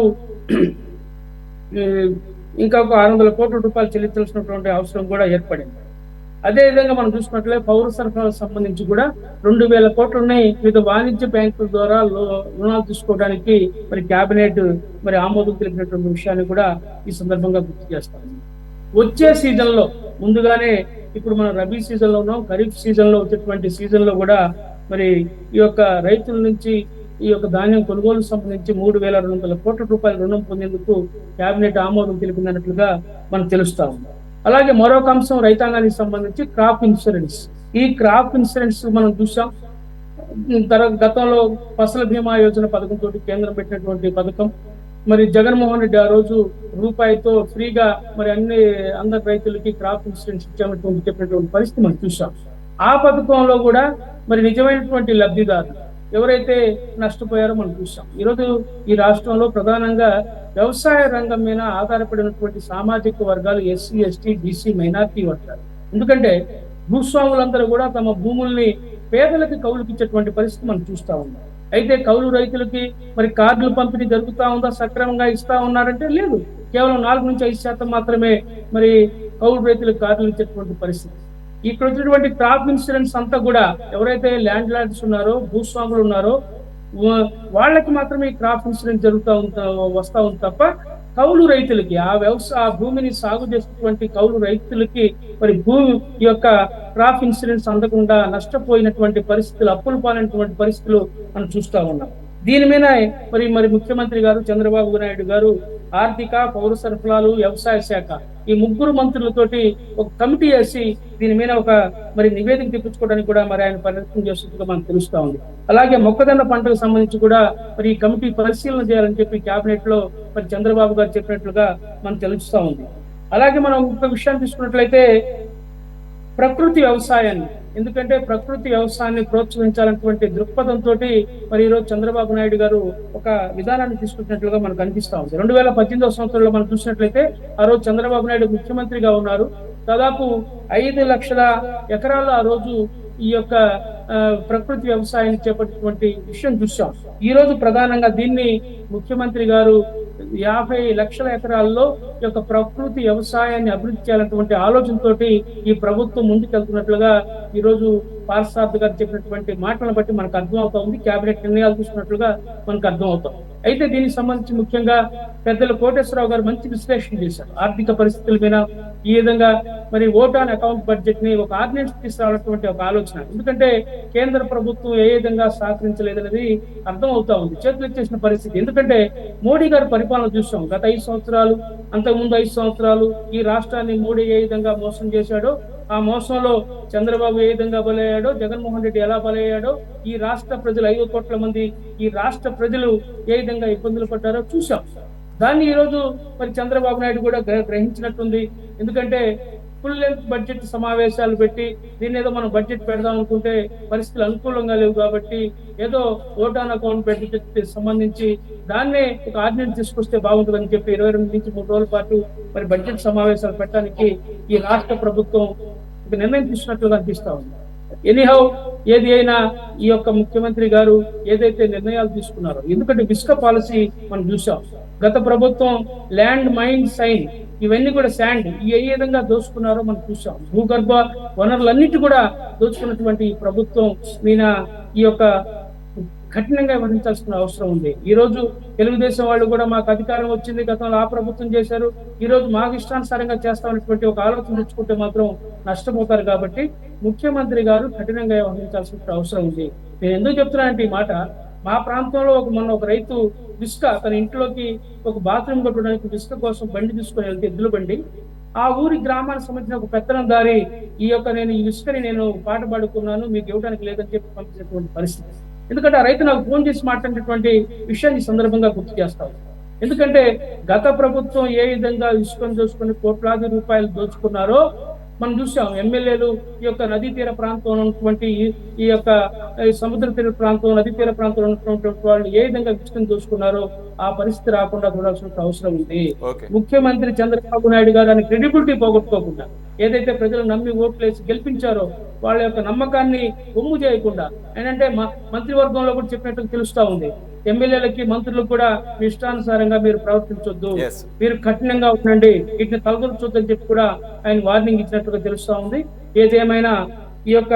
Speaker 4: ఇంకా ఒక 600 కోట్ల రూపాయలు చెల్లించాల్సినటువంటి అవసరం కూడా ఏర్పడింది. అదేవిధంగా మనం చూసుకున్నట్లయితే పౌర సరఫరాలకు సంబంధించి కూడా 2000 కోట్లున్నాయి. వివిధ వాణిజ్య బ్యాంకుల ద్వారా రుణాలు తీసుకోవడానికి మరి కేబినెట్ మరి ఆమోదం తెలిపినటువంటి విషయాన్ని కూడా ఈ సందర్భంగా గుర్తు చేస్తాను. వచ్చే సీజన్ లో ముందుగానే ఇప్పుడు మనం రబీ సీజన్ లో ఉన్నాం, ఖరీఫ్ సీజన్ లో వచ్చేటువంటి సీజన్ లో కూడా మరి ఈ యొక్క రైతుల నుంచి ఈ యొక్క ధాన్యం కొనుగోలు సంబంధించి 3,200 కోట్ల రూపాయల రుణం పొందేందుకు కేబినెట్ ఆమోదం తెలిపినట్లుగా మనకు తెలుస్తా ఉంది. అలాగే మరొక అంశం రైతాంగానికి సంబంధించి క్రాప్ ఇన్సూరెన్స్. ఈ క్రాప్ ఇన్సూరెన్స్ మనం చూసాం. గతంలో ఫసల్ బీమా యోజన పథకంతో కేంద్రం పెట్టినటువంటి పథకం. మరి జగన్మోహన్ రెడ్డి ఆ రోజు రూపాయితో ఫ్రీగా మరి అందరి రైతులకి క్రాప్ ఇన్సూరెన్స్ ఇచ్చామని చెప్పినటువంటి పరిస్థితి మనం చూసాం. ఆ పథకంలో కూడా మరి నిజమైనటువంటి లబ్ధిదారులు ఎవరైతే నష్టపోయారో మనం చూసాం. ఈరోజు ఈ రాష్ట్రంలో ప్రధానంగా వ్యవసాయ రంగం మీద ఆధారపడినటువంటి సామాజిక వర్గాలు ఎస్సీ, ఎస్టీ, బీసీ, మైనారిటీ వర్గాలు. ఎందుకంటే భూస్వాములందరూ కూడా తమ భూముల్ని పేదలకి కౌలుకి ఇచ్చేటువంటి పరిస్థితి మనం చూస్తా ఉన్నాం. అయితే కౌలు రైతులకి మరి కార్డులు పంపిణీ జరుగుతూ ఉందా, సక్రమంగా ఇస్తా ఉన్నారంటే లేదు. కేవలం 4-5% మాత్రమే మరి కౌలు రైతులకు కార్డులు ఇచ్చేటువంటి పరిస్థితి. ఇక్కడ వచ్చినటువంటి క్రాప్ ఇన్సూరెన్స్ అంతా కూడా ఎవరైతే ల్యాండ్ లార్డ్స్ ఉన్నారో, భూస్వాములు ఉన్నారో వాళ్ళకి మాత్రమే ఈ క్రాప్ ఇన్సూరెన్స్ వస్తా ఉంది తప్ప కౌలు రైతులకి ఆ భూమిని సాగు చేసేటువంటి కౌలు రైతులకి మరి భూమి యొక్క క్రాప్ ఇన్సూరెన్స్ అందకుండా నష్టపోయినటువంటి పరిస్థితులు, అప్పులు పాలైనటువంటి పరిస్థితులు మనం చూస్తా ఉన్నాం. దీని మీద మరి ముఖ్యమంత్రి గారు చంద్రబాబు నాయుడు గారు ఆర్థిక, పౌర సరఫరాలు, వ్యవసాయ శాఖ ఈ 3 మంత్రులతోటి ఒక కమిటీ వేసి దీని మీద ఒక మరి నివేదిక తెప్పించుకోవడానికి కూడా మరి ఆయన ప్రయత్నం చేస్తున్నట్టుగా మనకు తెలుస్తా ఉంది. అలాగే మొక్కజొన్న పంటకు సంబంధించి కూడా మరి ఈ కమిటీ పరిశీలన చేయాలని చెప్పి కేబినెట్ లో మరి చంద్రబాబు గారు చెప్పినట్లుగా మనకు తెలుస్తా ఉంది. అలాగే మనం ఇంకొక విషయాన్ని తీసుకున్నట్లయితే ప్రకృతి వ్యవసాయాన్ని, ఎందుకంటే ప్రకృతి వ్యవసాయాన్ని ప్రోత్సహించాలన్నటువంటి దృక్పథంతో మరి ఈరోజు చంద్రబాబు నాయుడు గారు ఒక విధానాన్ని తీసుకుంటున్నట్లుగా మనకు అనిపిస్తా ఉంది. 2018 సంవత్సరంలో మనం చూసినట్లయితే ఆ రోజు చంద్రబాబు నాయుడు ముఖ్యమంత్రిగా ఉన్నారు. దాదాపు 5 లక్షల ఎకరాలు ఆ రోజు ఈ యొక్క ప్రకృతి వ్యవసాయాన్ని చేపట్టినటువంటి విషయం చూసాం. ఈ రోజు ప్రధానంగా దీన్ని ముఖ్యమంత్రి గారు 50 లక్షల ఎకరాల్లో ఈ యొక్క ప్రకృతి వ్యవసాయాన్ని అభివృద్ధి చేయాలన్నటువంటి ఆలోచనతోటి ఈ ప్రభుత్వం ముందుకెళ్తున్నట్లుగా ఈ రోజు పార్సార్థ్ గారు చెప్పినటువంటి మాటలను బట్టి మనకు అర్థం అవుతా ఉంది. కేబినెట్ నిర్ణయాలు తీసుకున్నట్లుగా మనకు అర్థం అవుతాం. అయితే దీనికి సంబంధించి ముఖ్యంగా పెద్దలు కోటేశ్వరరావు గారు మంచి విశ్లేషణ చేశారు. ఆర్థిక పరిస్థితుల మీద ఈ విధంగా మరి ఓట్ ఆన్ అకౌంట్ బడ్జెట్ ని ఒక ఆర్డినెన్స్ తీసుకురావాలన్నటువంటి ఒక ఆలోచన. ఎందుకంటే కేంద్ర ప్రభుత్వం ఏ విధంగా సహకరించలేదనేది అర్థం అవుతా ఉంది. చేతులు ఇచ్చేసిన పరిస్థితి. ఎందుకంటే మోడీ గారి పరిపాలన చూసాం. గత 5 సంవత్సరాలు, అంతకుముందు 5 సంవత్సరాలు ఈ రాష్ట్రాన్ని మోడీ ఏ విధంగా మోసం చేశాడో, ఆ మోసంలో చంద్రబాబు ఏ విధంగా బలయ్యాడో, జగన్మోహన్ రెడ్డి ఎలా బలయ్యాడో, ఈ రాష్ట్ర ప్రజలు 5 కోట్ల మంది ఈ రాష్ట్ర ప్రజలు ఏ విధంగా ఇబ్బందులు పడ్డారో చూసాం. దాన్ని ఈరోజు మరి చంద్రబాబు నాయుడు కూడా గ్రహించినట్టుంది. ఎందుకంటే ఫుల్ లెంత్ బడ్జెట్ సమావేశాలు పెట్టి దీన్ని ఏదో మనం బడ్జెట్ పెడదాం అనుకుంటే పరిస్థితులు అనుకూలంగా లేవు కాబట్టి ఏదో ఓట్ ఆన్ అకౌంట్ బడ్జెట్ సంబంధించి దాన్నే ఒక ఆర్డినెన్స్ తీసుకొస్తే బాగుంటుందని చెప్పి 22 నుంచి 3 రోజుల పాటు మరి బడ్జెట్ సమావేశాలు పెట్టడానికి ఈ రాష్ట్ర ప్రభుత్వం ఒక నిర్ణయం తీసుకున్నట్లుగా అనిపిస్తా ఉంది. ఎనీహౌ ఏది అయినా ఈ యొక్క ముఖ్యమంత్రి గారు ఏదైతే నిర్ణయాలు తీసుకున్నారో, ఎందుకంటే ఇసుక పాలసీ మనం చూసాం. గత ప్రభుత్వం ల్యాండ్ మైన్ సైన్ ఇవన్నీ కూడా శాండ్ ఏ విధంగా దోచుకున్నారో మనం చూసాం. భూగర్భ వనరులన్నిటి కూడా దోచుకున్నటువంటి ఈ ప్రభుత్వం మీద ఈ యొక్క కఠినంగా వ్యవహరించాల్సిన అవసరం ఉంది. ఈ రోజు తెలుగుదేశం వాళ్ళు కూడా మాకు అధికారం వచ్చింది, గతంలో ఆ ప్రభుత్వం చేశారు, ఈ రోజు మాకు ఇష్టానుసారంగా చేస్తామనేటువంటి ఒక ఆలోచన తెచ్చుకుంటే మాత్రం నష్టపోతారు. కాబట్టి ముఖ్యమంత్రి గారు కఠినంగా వ్యవహరించాల్సిన అవసరం ఉంది. నేను ఎందుకు చెప్తున్నానంటే ఈ మాట, మా ప్రాంతంలో మొన్న ఒక రైతు ఇసుక తన ఇంట్లోకి ఒక బాత్రూమ్ కట్టడానికి ఇసుక కోసం బండి తీసుకొని వెళ్తే, ఎద్దుల బండి, ఆ ఊరి గ్రామానికి సంబంధించిన ఒక పెత్తనందారి నేను ఈ ఇసుకని నేను పాట పాడుకున్నాను, మీకు ఇవ్వడానికి లేదని చెప్పి పంపించినటువంటి పరిస్థితి. ఎందుకంటే ఆ రైతు నాకు ఫోన్ చేసి మాట్లాడినటువంటి విషయాన్ని సందర్భంగా గుర్తు చేస్తాను. ఎందుకంటే గత ప్రభుత్వం ఏ విధంగా ఇసుకను దోచుకొని కోట్లాది రూపాయలు దోచుకున్నారో మనం చూసాం. ఎమ్మెల్యేలు ఈ యొక్క నదీ తీర ప్రాంతంలో ఉన్నటువంటి ఈ యొక్క సముద్ర తీర ప్రాంతం, నదీ తీర ప్రాంతంలో ఉన్నటువంటి వాళ్ళు ఏ విధంగా ఇసుకను దోచుకున్నారో ఆ పరిస్థితి రాకుండా చూడాల్సిన అవసరం ఉంది. ముఖ్యమంత్రి చంద్రబాబు నాయుడు గారు దాని క్రెడిబిలిటీ పోగొట్టుకోకుండా, ఏదైతే ప్రజలు నమ్మి ఓట్లేసి గెలిపించారో వాళ్ళ యొక్క నమ్మకాన్ని ఒమ్ము చేయకుండా, ఏంటంటే మంత్రివర్గంలో కూడా చెప్పినట్టు తెలుస్తా ఉంది, ఎమ్మెల్యేలకి మంత్రులకు కూడా మీ ఇష్టానుసారంగా మీరు ప్రవర్తించొద్దు, మీరు కఠినంగా ఉండండి, వీటిని తలదొరచొద్దని చెప్పి కూడా ఆయన వార్నింగ్ ఇచ్చినట్టుగా తెలుస్తా ఉంది. ఏదేమైనా ఈ యొక్క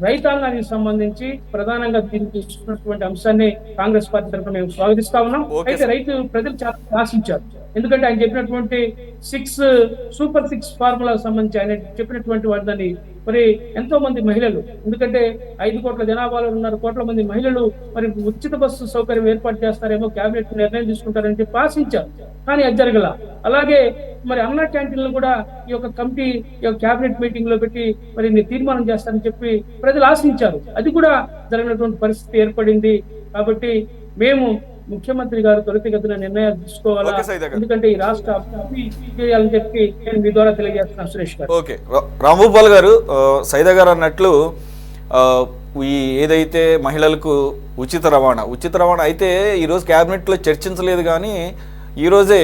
Speaker 4: రైతాంగానికి సంబంధించి ప్రధానంగా దీనికి తీసుకున్నటువంటి అంశాన్ని కాంగ్రెస్ పార్టీ తరఫున మేము స్వాగతిస్తా ఉన్నాం. అయితే ప్రజలు చాలా ఆశించారు. ఎందుకంటే ఆయన చెప్పినటువంటి సూపర్ 6 ఫార్ములాకు సంబంధించి ఆయన చెప్పినటువంటి వాటిని మరి ఎంతో మంది మహిళలు, ఎందుకంటే 5 కోట్ల జనాభాలో 2.5 కోట్ల మంది మహిళలు మరి ఉచిత బస్సు సౌకర్యం ఏర్పాటు చేస్తారేమో, కేబినెట్ నిర్ణయం తీసుకుంటారని చెప్పి ఆశించారు. కానీ అది జరగల. అలాగే మరి అన్నా క్యాంటీన్లు కూడా ఈ యొక్క కమిటీ ఈ యొక్క కేబినెట్ మీటింగ్ లో పెట్టి మరి తీర్మానం చేస్తారని చెప్పి ప్రజలు ఆశించారు. అది కూడా జరగనటువంటి పరిస్థితి ఏర్పడింది. కాబట్టి మేము ముఖ్యమంత్రి గారు త్వరితగతిన నిర్ణయాలు తీసుకోవాలా,
Speaker 1: ఓకే సైదా గారు.
Speaker 4: ఎందుకంటే ఈ రాష్ట్ర అభివృద్ధి చేయాలని చెప్పి నేను మీ ద్వారా తెలియజేస్తున్నాను సురేష్ గారు.
Speaker 1: ఓకే, రాంభూపాల్ గారు, సైదా గారు అన్నట్లు ఈ ఏదైతే మహిళలకు ఉచిత రవాణా అయితే ఈరోజు క్యాబినెట్లో చర్చించలేదు, కానీ ఈరోజే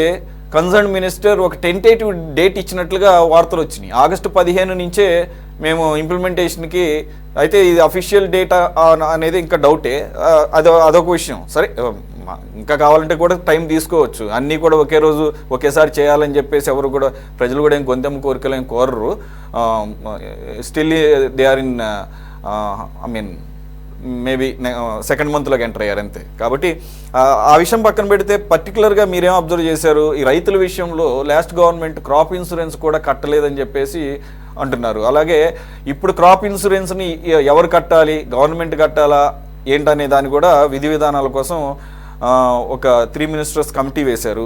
Speaker 1: కన్సర్న్ మినిస్టర్ ఒక టెంటేటివ్ డేట్ ఇచ్చినట్లుగా వార్తలు వచ్చినాయి. ఆగస్టు 15 నుంచే మేము ఇంప్లిమెంటేషన్కి, అయితే ఇది అఫీషియల్ డేటా అనేది ఇంకా డౌటే, అదొక విషయం. సరే, ఇంకా కావాలంటే కూడా టైం తీసుకోవచ్చు, అన్నీ కూడా ఒకే రోజు ఒకేసారి చేయాలని చెప్పేసి ఎవరు కూడా, ప్రజలు కూడా ఏం గొంతెమ్మ కోరికలు ఏం కోరరు. Still they are in maybe second మంత్లోకి ఎంటర్ అయ్యారు అంతే. కాబట్టి ఆ విషయం పక్కన పెడితే పర్టికులర్గా మీరేం అబ్జర్వ్ చేశారు? ఈ రైతుల విషయంలో లాస్ట్ గవర్నమెంట్ క్రాప్ ఇన్సూరెన్స్ కూడా కట్టలేదని చెప్పేసి అంటున్నారు. అలాగే ఇప్పుడు క్రాప్ ఇన్సూరెన్స్ని ఎవరు కట్టాలి, గవర్నమెంట్ కట్టాలా ఏంటనే దాన్ని కూడా విధి విధానాల కోసం ఒక 3 మినిస్టర్స్ కమిటీ వేశారు.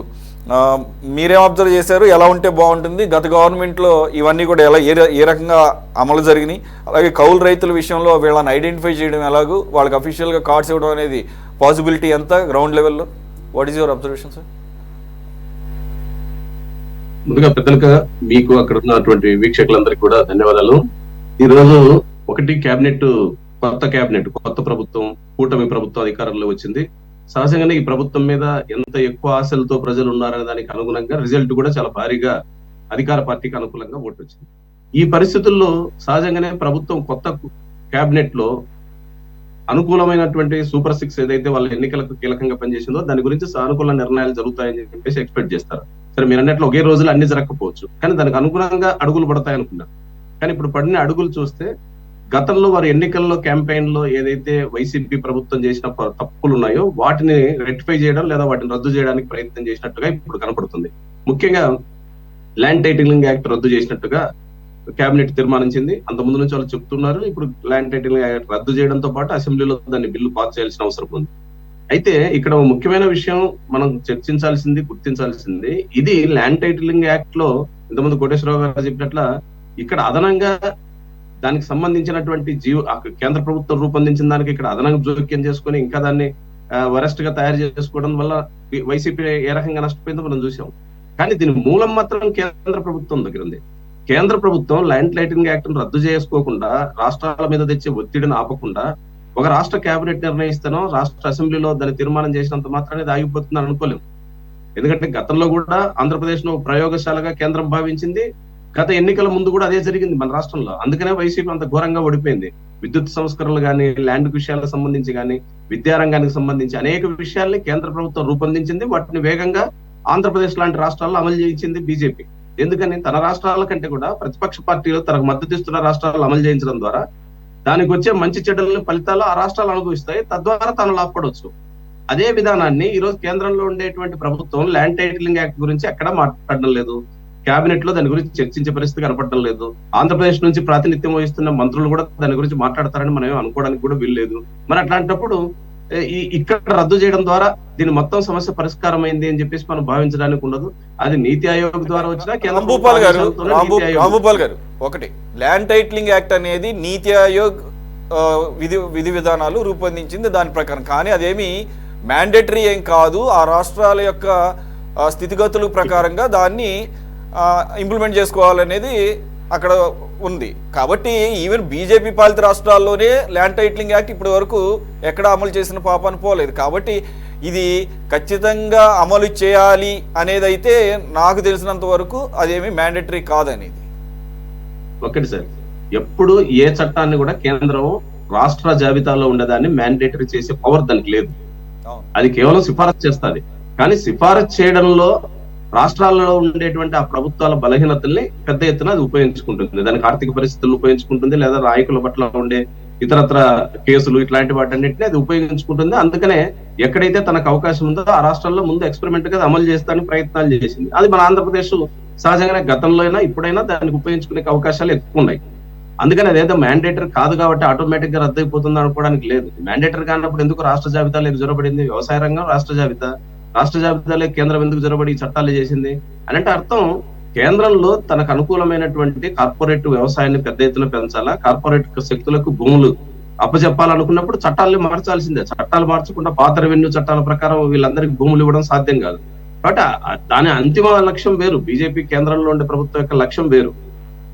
Speaker 1: మీరేం అబ్జర్వ్ చేశారు? ఎలా ఉంటే బాగుంటుంది? గత గవర్నమెంట్లో ఇవన్నీ కూడా ఎలా ఏ రకంగా అమలు జరిగినాయి? అలాగే కౌలు రైతుల విషయంలో వీళ్ళని ఐడెంటిఫై చేయడం ఎలాగూ, వాళ్ళకి అఫీషియల్గా కార్డ్స్ ఇవ్వడం అనేది పాసిబిలిటీ ఎంత గ్రౌండ్ లెవెల్లో? What is your observation sir?
Speaker 5: ముందుగా పెద్దలుగా మీకు అక్కడ ఉన్నటువంటి వీక్షకులందరికీ కూడా ధన్యవాదాలు. ఈరోజు ఒకటి కొత్త ప్రభుత్వం, కూటమి ప్రభుత్వం అధికారంలో వచ్చింది. సహజంగానే ఈ ప్రభుత్వం మీద ఎంత ఎక్కువ ఆశలతో ప్రజలు ఉన్నారనే దానికి అనుగుణంగా రిజల్ట్ కూడా చాలా భారీగా అధికార పార్టీకి అనుకూలంగా ఓటు వచ్చింది. ఈ పరిస్థితుల్లో సహజంగానే ప్రభుత్వం కొత్త కేబినెట్ లో అనుకూలమైనటువంటి సూపర్ 6 ఏదైతే వాళ్ళ ఎన్నికలకు కీలకంగా పనిచేసిందో దాని గురించి సానుకూల నిర్ణయాలు జరుగుతాయని చెప్పేసి ఎక్స్పెక్ట్ చేస్తారు. సరే, మీరు అన్నట్లు ఒకే రోజులో అన్ని జరగకపోవచ్చు, కానీ దానికి అనుగుణంగా అడుగులు పడతాయనుకున్నారు. కానీ ఇప్పుడు పడిన అడుగులు చూస్తే గతంలో వారి ఎన్నికల్లో క్యాంపెయిన్ లో ఏదైతే వైసీపీ ప్రభుత్వం చేసిన తప్పులు ఉన్నాయో వాటిని రెక్టిఫై చేయడం లేదా వాటిని రద్దు చేయడానికి ప్రయత్నం చేసినట్టుగా ఇప్పుడు కనపడుతుంది. ముఖ్యంగా ల్యాండ్ టైటిలింగ్ యాక్ట్ రద్దు చేసినట్టుగా కేబినెట్ తీర్మానించింది. అంతకుముందు నుంచి వాళ్ళు చెప్తున్నారు. ఇప్పుడు ల్యాండ్ టైటిలింగ్ యాక్ట్ రద్దు చేయడంతో పాటు అసెంబ్లీలో దాన్ని బిల్లు పాస్ చేయాల్సిన అవసరం ఉంది. అయితే ఇక్కడ ముఖ్యమైన విషయం మనం చర్చించాల్సింది, గుర్తించాల్సింది, ఇది ల్యాండ్ టైటిలింగ్ యాక్ట్ లో ఇంతకుముందు కోటేశ్వరరావు గారు చెప్పినట్ల ఇక్కడ అదనంగా దానికి సంబంధించినటువంటి కేంద్ర ప్రభుత్వం రూపొందించిన దానికి ఇక్కడ అదనంగా జోక్యం చేసుకుని ఇంకా దాన్ని వరస్ట్ గా తయారు చేసుకోవడం వల్ల వైసీపీ ఏ రకంగా నష్టపోయిందో మనం చూసాం. కానీ దీని మూలం మాత్రం కేంద్ర ప్రభుత్వం దగ్గర ఉంది. కేంద్ర ప్రభుత్వం ల్యాండ్ టైటిలింగ్ యాక్ట్ ను రద్దు చేసుకోకుండా, రాష్ట్రాల మీద తెచ్చే ఒత్తిడిని ఆపకుండా, ఒక రాష్ట్ర కేబినెట్ నిర్ణయిస్తానో రాష్ట్ర అసెంబ్లీలో దాన్ని తీర్మానం చేసినంత మాత్రాన్ని అది ఆగిపోతుందని అనుకోలేము. ఎందుకంటే గతంలో కూడా ఆంధ్రప్రదేశ్ ను ప్రయోగశాలగా కేంద్రం భావించింది. గత ఎన్నికల ముందు కూడా అదే జరిగింది మన రాష్ట్రంలో. అందుకనే వైసీపీ అంత ఘోరంగా ఓడిపోయింది. విద్యుత్ సంస్కరణలు కానీ, ల్యాండ్ విషయాలకు సంబంధించి కానీ, విద్యారంగానికి సంబంధించి అనేక విషయాల్ని కేంద్ర ప్రభుత్వం రూపొందించింది. వాటిని వేగంగా ఆంధ్రప్రదేశ్ లాంటి రాష్ట్రాల్లో అమలు చేయించింది బీజేపీ. ఎందుకని? తన రాష్ట్రాల కంటే కూడా ప్రతిపక్ష పార్టీలు తనకు మద్దతు ఇస్తున్న రాష్ట్రాలను అమలు చేయించడం ద్వారా దానికి వచ్చే మంచి చెడ్డల ఫలితాలు ఆ రాష్ట్రాలు అనుభవిస్తాయి, తద్వారా తను లాభపడవచ్చు. అదే విధానాన్ని ఈ రోజు కేంద్రంలో ఉండేటువంటి ప్రభుత్వం ల్యాండ్ టైటిలింగ్ యాక్ట్ గురించి ఎక్కడా మాట్లాడడం లేదు. కేబినెట్ లో దాని గురించి చర్చించే పరిస్థితి కనపడడం లేదు. ఆంధ్రప్రదేశ్ నుంచి ప్రాతినిధ్యం వహిస్తున్న మంత్రులు కూడా దాని గురించి మాట్లాడతారని మనం అనుకోవడానికి కూడా వీల్లేదు. మరి అట్లాంటప్పుడు ఇక్కడ రద్దు చేయడం ద్వారా దీని మొత్తం సమస్య పరిష్కారం అయింది అని చెప్పేసి మనం భావించడానికి ఉండదు. అది నీతి ఆయోగ్ ద్వారా వచ్చినా
Speaker 1: రాంభూపాల్ గారు, ఒకటి ల్యాండ్ టైటిలింగ్ యాక్ట్ అనేది నీతి ఆయోగ్ విధి విధానాలు రూపొందించింది దాని ప్రకారం, కానీ అదేమి మ్యాండేటరీ ఏం కాదు. ఆ రాష్ట్రాల యొక్క స్థితిగతుల ప్రకారంగా దాన్ని ఇంప్లిమెంట్ చేసుకోవాలనేది అక్కడ ఉంది. కాబట్టి ఈవెన్ బీజేపీ పాలిత రాష్ట్రాల్లోనే ల్యాండ్ టైటిలింగ్ యాక్ట్ ఇప్పటి వరకు ఎక్కడ అమలు చేసిన పాపాన్ని పోలేదు. కాబట్టి ఇది ఖచ్చితంగా అమలు చేయాలి అనేది అయితే నాకు తెలిసినంత వరకు అదేమి మ్యాండేటరీ కాదనేది
Speaker 5: ఒకటి సార్. ఎప్పుడు ఏ చట్టాన్ని కూడా కేంద్రం రాష్ట్ర జాబితాలో ఉండేదాన్ని మ్యాండేటరీ చేసే పవర్ దానికి లేదు. అది కేవలం సిఫారసు చేస్తుంది. కానీ సిఫారసు చేయడంలో రాష్ట్రాల్లో ఉండేటువంటి ఆ ప్రభుత్వాల బలహీనతల్ని పెద్ద ఎత్తున అది ఉపయోగించుకుంటుంది. దానికి ఆర్థిక పరిస్థితులను ఉపయోగించుకుంటుంది, లేదా నాయకుల పట్ల ఉండే ఇతరత్ర కేసులు ఇట్లాంటి వాటన్నిటిని అది ఉపయోగించుకుంటుంది. అందుకనే ఎక్కడైతే తనకు అవకాశం ఉందో ఆ రాష్ట్రాల్లో ముందు ఎక్స్పెరిమెంట్ గా అమలు చేస్తానికి ప్రయత్నాలు చేసింది. అది మన ఆంధ్రప్రదేశ్ సహజంగానే గతంలో అయినా ఇప్పుడైనా దానికి ఉపయోగించుకునే అవకాశాలు ఎక్కువ ఉన్నాయి. అందుకని అదేదో మ్యాండేటరీ కాదు కాబట్టి ఆటోమేటిక్ గా రద్దు అయిపోతుంది అనుకోవడానికి లేదు. మ్యాండేటరీ కానప్పుడు ఎందుకు రాష్ట్ర జాబితాలోకి జొరబడింది? వ్యవసాయ రంగం రాష్ట్ర జాబితాలో కేంద్రం ఎందుకు జొరబడి చట్టాలు చేసింది అని అంటే అర్థం కేంద్రంలో తనకు అనుకూలమైనటువంటి కార్పొరేట్ వ్యవసాయాన్ని పెద్ద ఎత్తున పెంచాలా, కార్పొరేట్ శక్తులకు భూములు అప్పచెప్పాలనుకున్నప్పుడు చట్టాలను మార్చాల్సిందే. చట్టాలు మార్చకుండా పాత రెవెన్యూ చట్టాల ప్రకారం వీళ్ళందరికీ భూములు ఇవ్వడం సాధ్యం కాదు. కాబట్టి దాని అంతిమ లక్ష్యం వేరు, బీజేపీ కేంద్రంలో ఉండే ప్రభుత్వం యొక్క లక్ష్యం వేరు.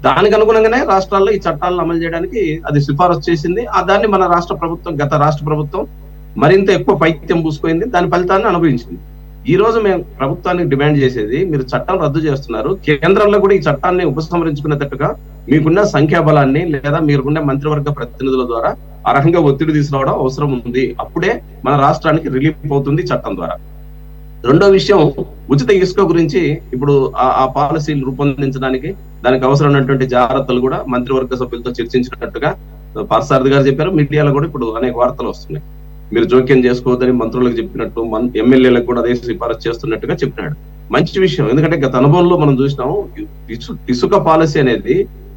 Speaker 5: దానికి అనుగుణంగానే రాష్ట్రాల్లో ఈ చట్టాలను అమలు చేయడానికి అది సిఫారసు చేసింది. దాన్ని మన గత రాష్ట్ర ప్రభుత్వం మరింత ఎక్కువ పైత్యం పూసుకుపోయింది, దాని ఫలితాన్ని అనుభవించింది. ఈ రోజు మేము ప్రభుత్వానికి డిమాండ్ చేసేది, మీరు చట్టం రద్దు చేస్తున్నారు, కేంద్రంలో కూడా ఈ చట్టాన్ని ఉపసంహరించుకునేటట్టుగా మీకున్న సంఖ్యాబలాన్ని లేదా మీరున్న మంత్రివర్గ ప్రతినిధుల ద్వారా ఆ రకంగా ఒత్తిడి తీసుకురావడం అవసరం ఉంది. అప్పుడే మన రాష్ట్రానికి రిలీఫ్ అవుతుంది చట్టం ద్వారా. రెండో విషయం, ఉచిత ఇసుక గురించి ఇప్పుడు ఆ పాలసీలు రూపొందించడానికి దానికి అవసరమైనటువంటి జాగ్రత్తలు కూడా మంత్రివర్గ సభ్యులతో చర్చించినట్టుగా పార్సారథి గారు చెప్పారు. మీడియాలో కూడా ఇప్పుడు అనేక వార్తలు వస్తున్నాయి. మీరు జోక్యం చేసుకోవద్దని మంత్రులకు చెప్పినట్టు, ఎమ్మెల్యేలకు కూడా అదే సిఫారసు చేస్తున్నట్టుగా చెప్పినాడు. మంచి విషయం, ఎందుకంటే గత అనుభవంలో మనం చూసినాము ఇసుక పాలసీ అనేది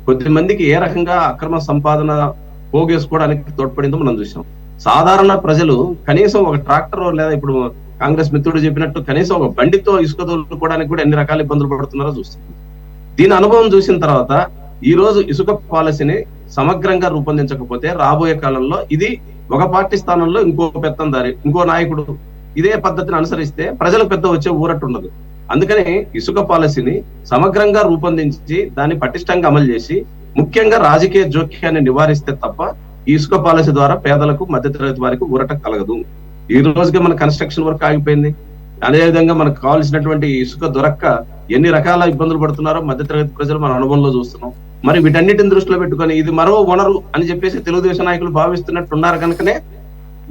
Speaker 5: కొద్ది మందికి ఏ రకంగా అక్రమ సంపాదన పోగేసుకోవడానికి తోడ్పడిందో మనం చూసాం. సాధారణ ప్రజలు కనీసం ఒక ట్రాక్టర్ లేదా ఇప్పుడు కాంగ్రెస్ మిత్రుడు చెప్పినట్టు కనీసం ఒక బండితో ఇసుక తోలుకోవడానికి కూడా ఎన్ని రకాల ఇబ్బందులు పడుతున్నారో చూస్తుంది. దీని అనుభవం చూసిన తర్వాత ఈ రోజు ఇసుక పాలసీని సమగ్రంగా రూపొందించకపోతే రాబోయే కాలంలో ఇది ఒక పార్టీ స్థానంలో ఇంకో పెత్తందారి, ఇంకో నాయకుడు ఇదే పద్ధతిని అనుసరిస్తే ప్రజలకు పెద్ద వచ్చే ఊరట్టు ఉండదు. అందుకని ఇసుక పాలసీని సమగ్రంగా రూపొందించి దాన్ని పటిష్టంగా అమలు చేసి ముఖ్యంగా రాజకీయ జోక్యాన్ని నివారిస్తే తప్ప ఈ ఇసుక పాలసీ ద్వారా పేదలకు మధ్యతరగతి వారికి ఊరట కలగదు. ఈ రోజుకి మన కన్స్ట్రక్షన్ వర్క్ ఆగిపోయింది. అదేవిధంగా మనకు కావాల్సినటువంటి ఇసుక దొరక్క ఎన్ని రకాల ఇబ్బందులు పడుతున్నారో మధ్యతరగతి ప్రజలు మన అనుభవంలో చూస్తున్నాం. మరి వీటన్నిటిని దృష్టిలో పెట్టుకొని ఇది మరో వనరు అని చెప్పేసి తెలుగుదేశం నాయకులు భావిస్తున్నట్టున్నారు కనుకనే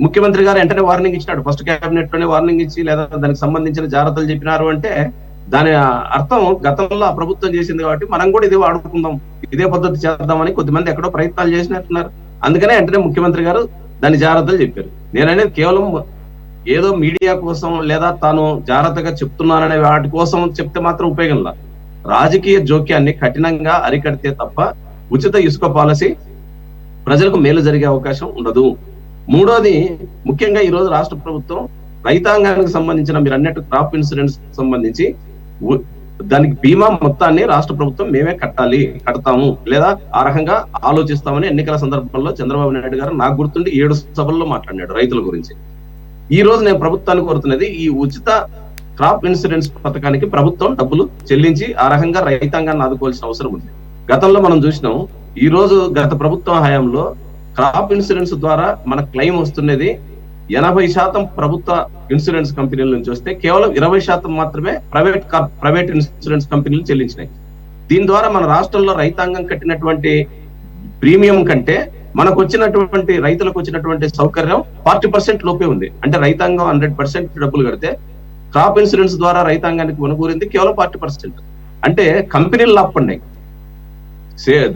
Speaker 5: ముఖ్యమంత్రి గారు వెంటనే వార్నింగ్ ఇచ్చినాడు. ఫస్ట్ కేబినెట్ లోనే వార్నింగ్ ఇచ్చి లేదా దానికి సంబంధించిన జాగ్రత్తలు చెప్పినారు అంటే దాని అర్థం గతంలో ఆ ప్రభుత్వం చేసింది కాబట్టి మనం కూడా ఇదే వాడుకుందాం, ఇదే పద్ధతి చేద్దామని కొద్దిమంది ఎక్కడో ప్రయత్నాలు చేసినట్టున్నారు. అందుకనే వెంటనే ముఖ్యమంత్రి గారు దాని జాగ్రత్తలు చెప్పారు. నేననేది కేవలం ఏదో మీడియా కోసం లేదా తాను జాగ్రత్తగా చెప్తున్నాననే వాటి కోసం చెప్తే మాత్రం ఉపయోగంలా. రాజకీయ జోక్యాన్ని కఠినంగా అరికడితే తప్ప ఉచిత ఇసుక పాలసీ ప్రజలకు మేలు జరిగే అవకాశం ఉండదు. మూడోది, ముఖ్యంగా ఈ రోజు రాష్ట్ర ప్రభుత్వం రైతాంగానికి సంబంధించిన మీరు అన్నట్టు క్రాప్ ఇన్సూరెన్స్ సంబంధించి దానికి బీమా మొత్తాన్ని రాష్ట్ర ప్రభుత్వం మేమే కడతాము లేదా ఆ రకంగా ఆలోచిస్తామని ఎన్నికల సందర్భంలో చంద్రబాబు నాయుడు గారు నాకు గుర్తుండి 7 సభల్లో మాట్లాడినాడు రైతుల గురించి. ఈ రోజు నేను ప్రభుత్వాన్ని కోరుతున్నది, ఈ ఉచిత క్రాప్ ఇన్సూరెన్స్ పథకానికి ప్రభుత్వం డబ్బులు చెల్లించి ఆ రకంగా రైతాంగాన్ని ఆదుకోవాల్సిన అవసరం ఉంది. గతంలో మనం చూసినాం, ఈ రోజు గత ప్రభుత్వం హయాంలో క్రాప్ ఇన్సూరెన్స్ ద్వారా మన క్లెయిమ్ వస్తున్నది 80% ప్రభుత్వ ఇన్సూరెన్స్ కంపెనీల నుంచి వస్తే కేవలం 20% మాత్రమే ప్రైవేట్ ఇన్సూరెన్స్ కంపెనీలు చెల్లించినాయి. దీని ద్వారా మన రాష్ట్రంలో రైతాంగం కట్టినటువంటి ప్రీమియం కంటే మనకు వచ్చినటువంటి రైతులకు వచ్చినటువంటి సౌకర్యం 40% లోపే ఉంది. అంటే రైతాంగం 100% డబ్బులు కడితే క్రాప్ ఇన్సూరెన్స్ ద్వారా రైతాంగానికి కొనుగోరింది కేవలం 40%. అంటే కంపెనీలు లాభపడినాయి.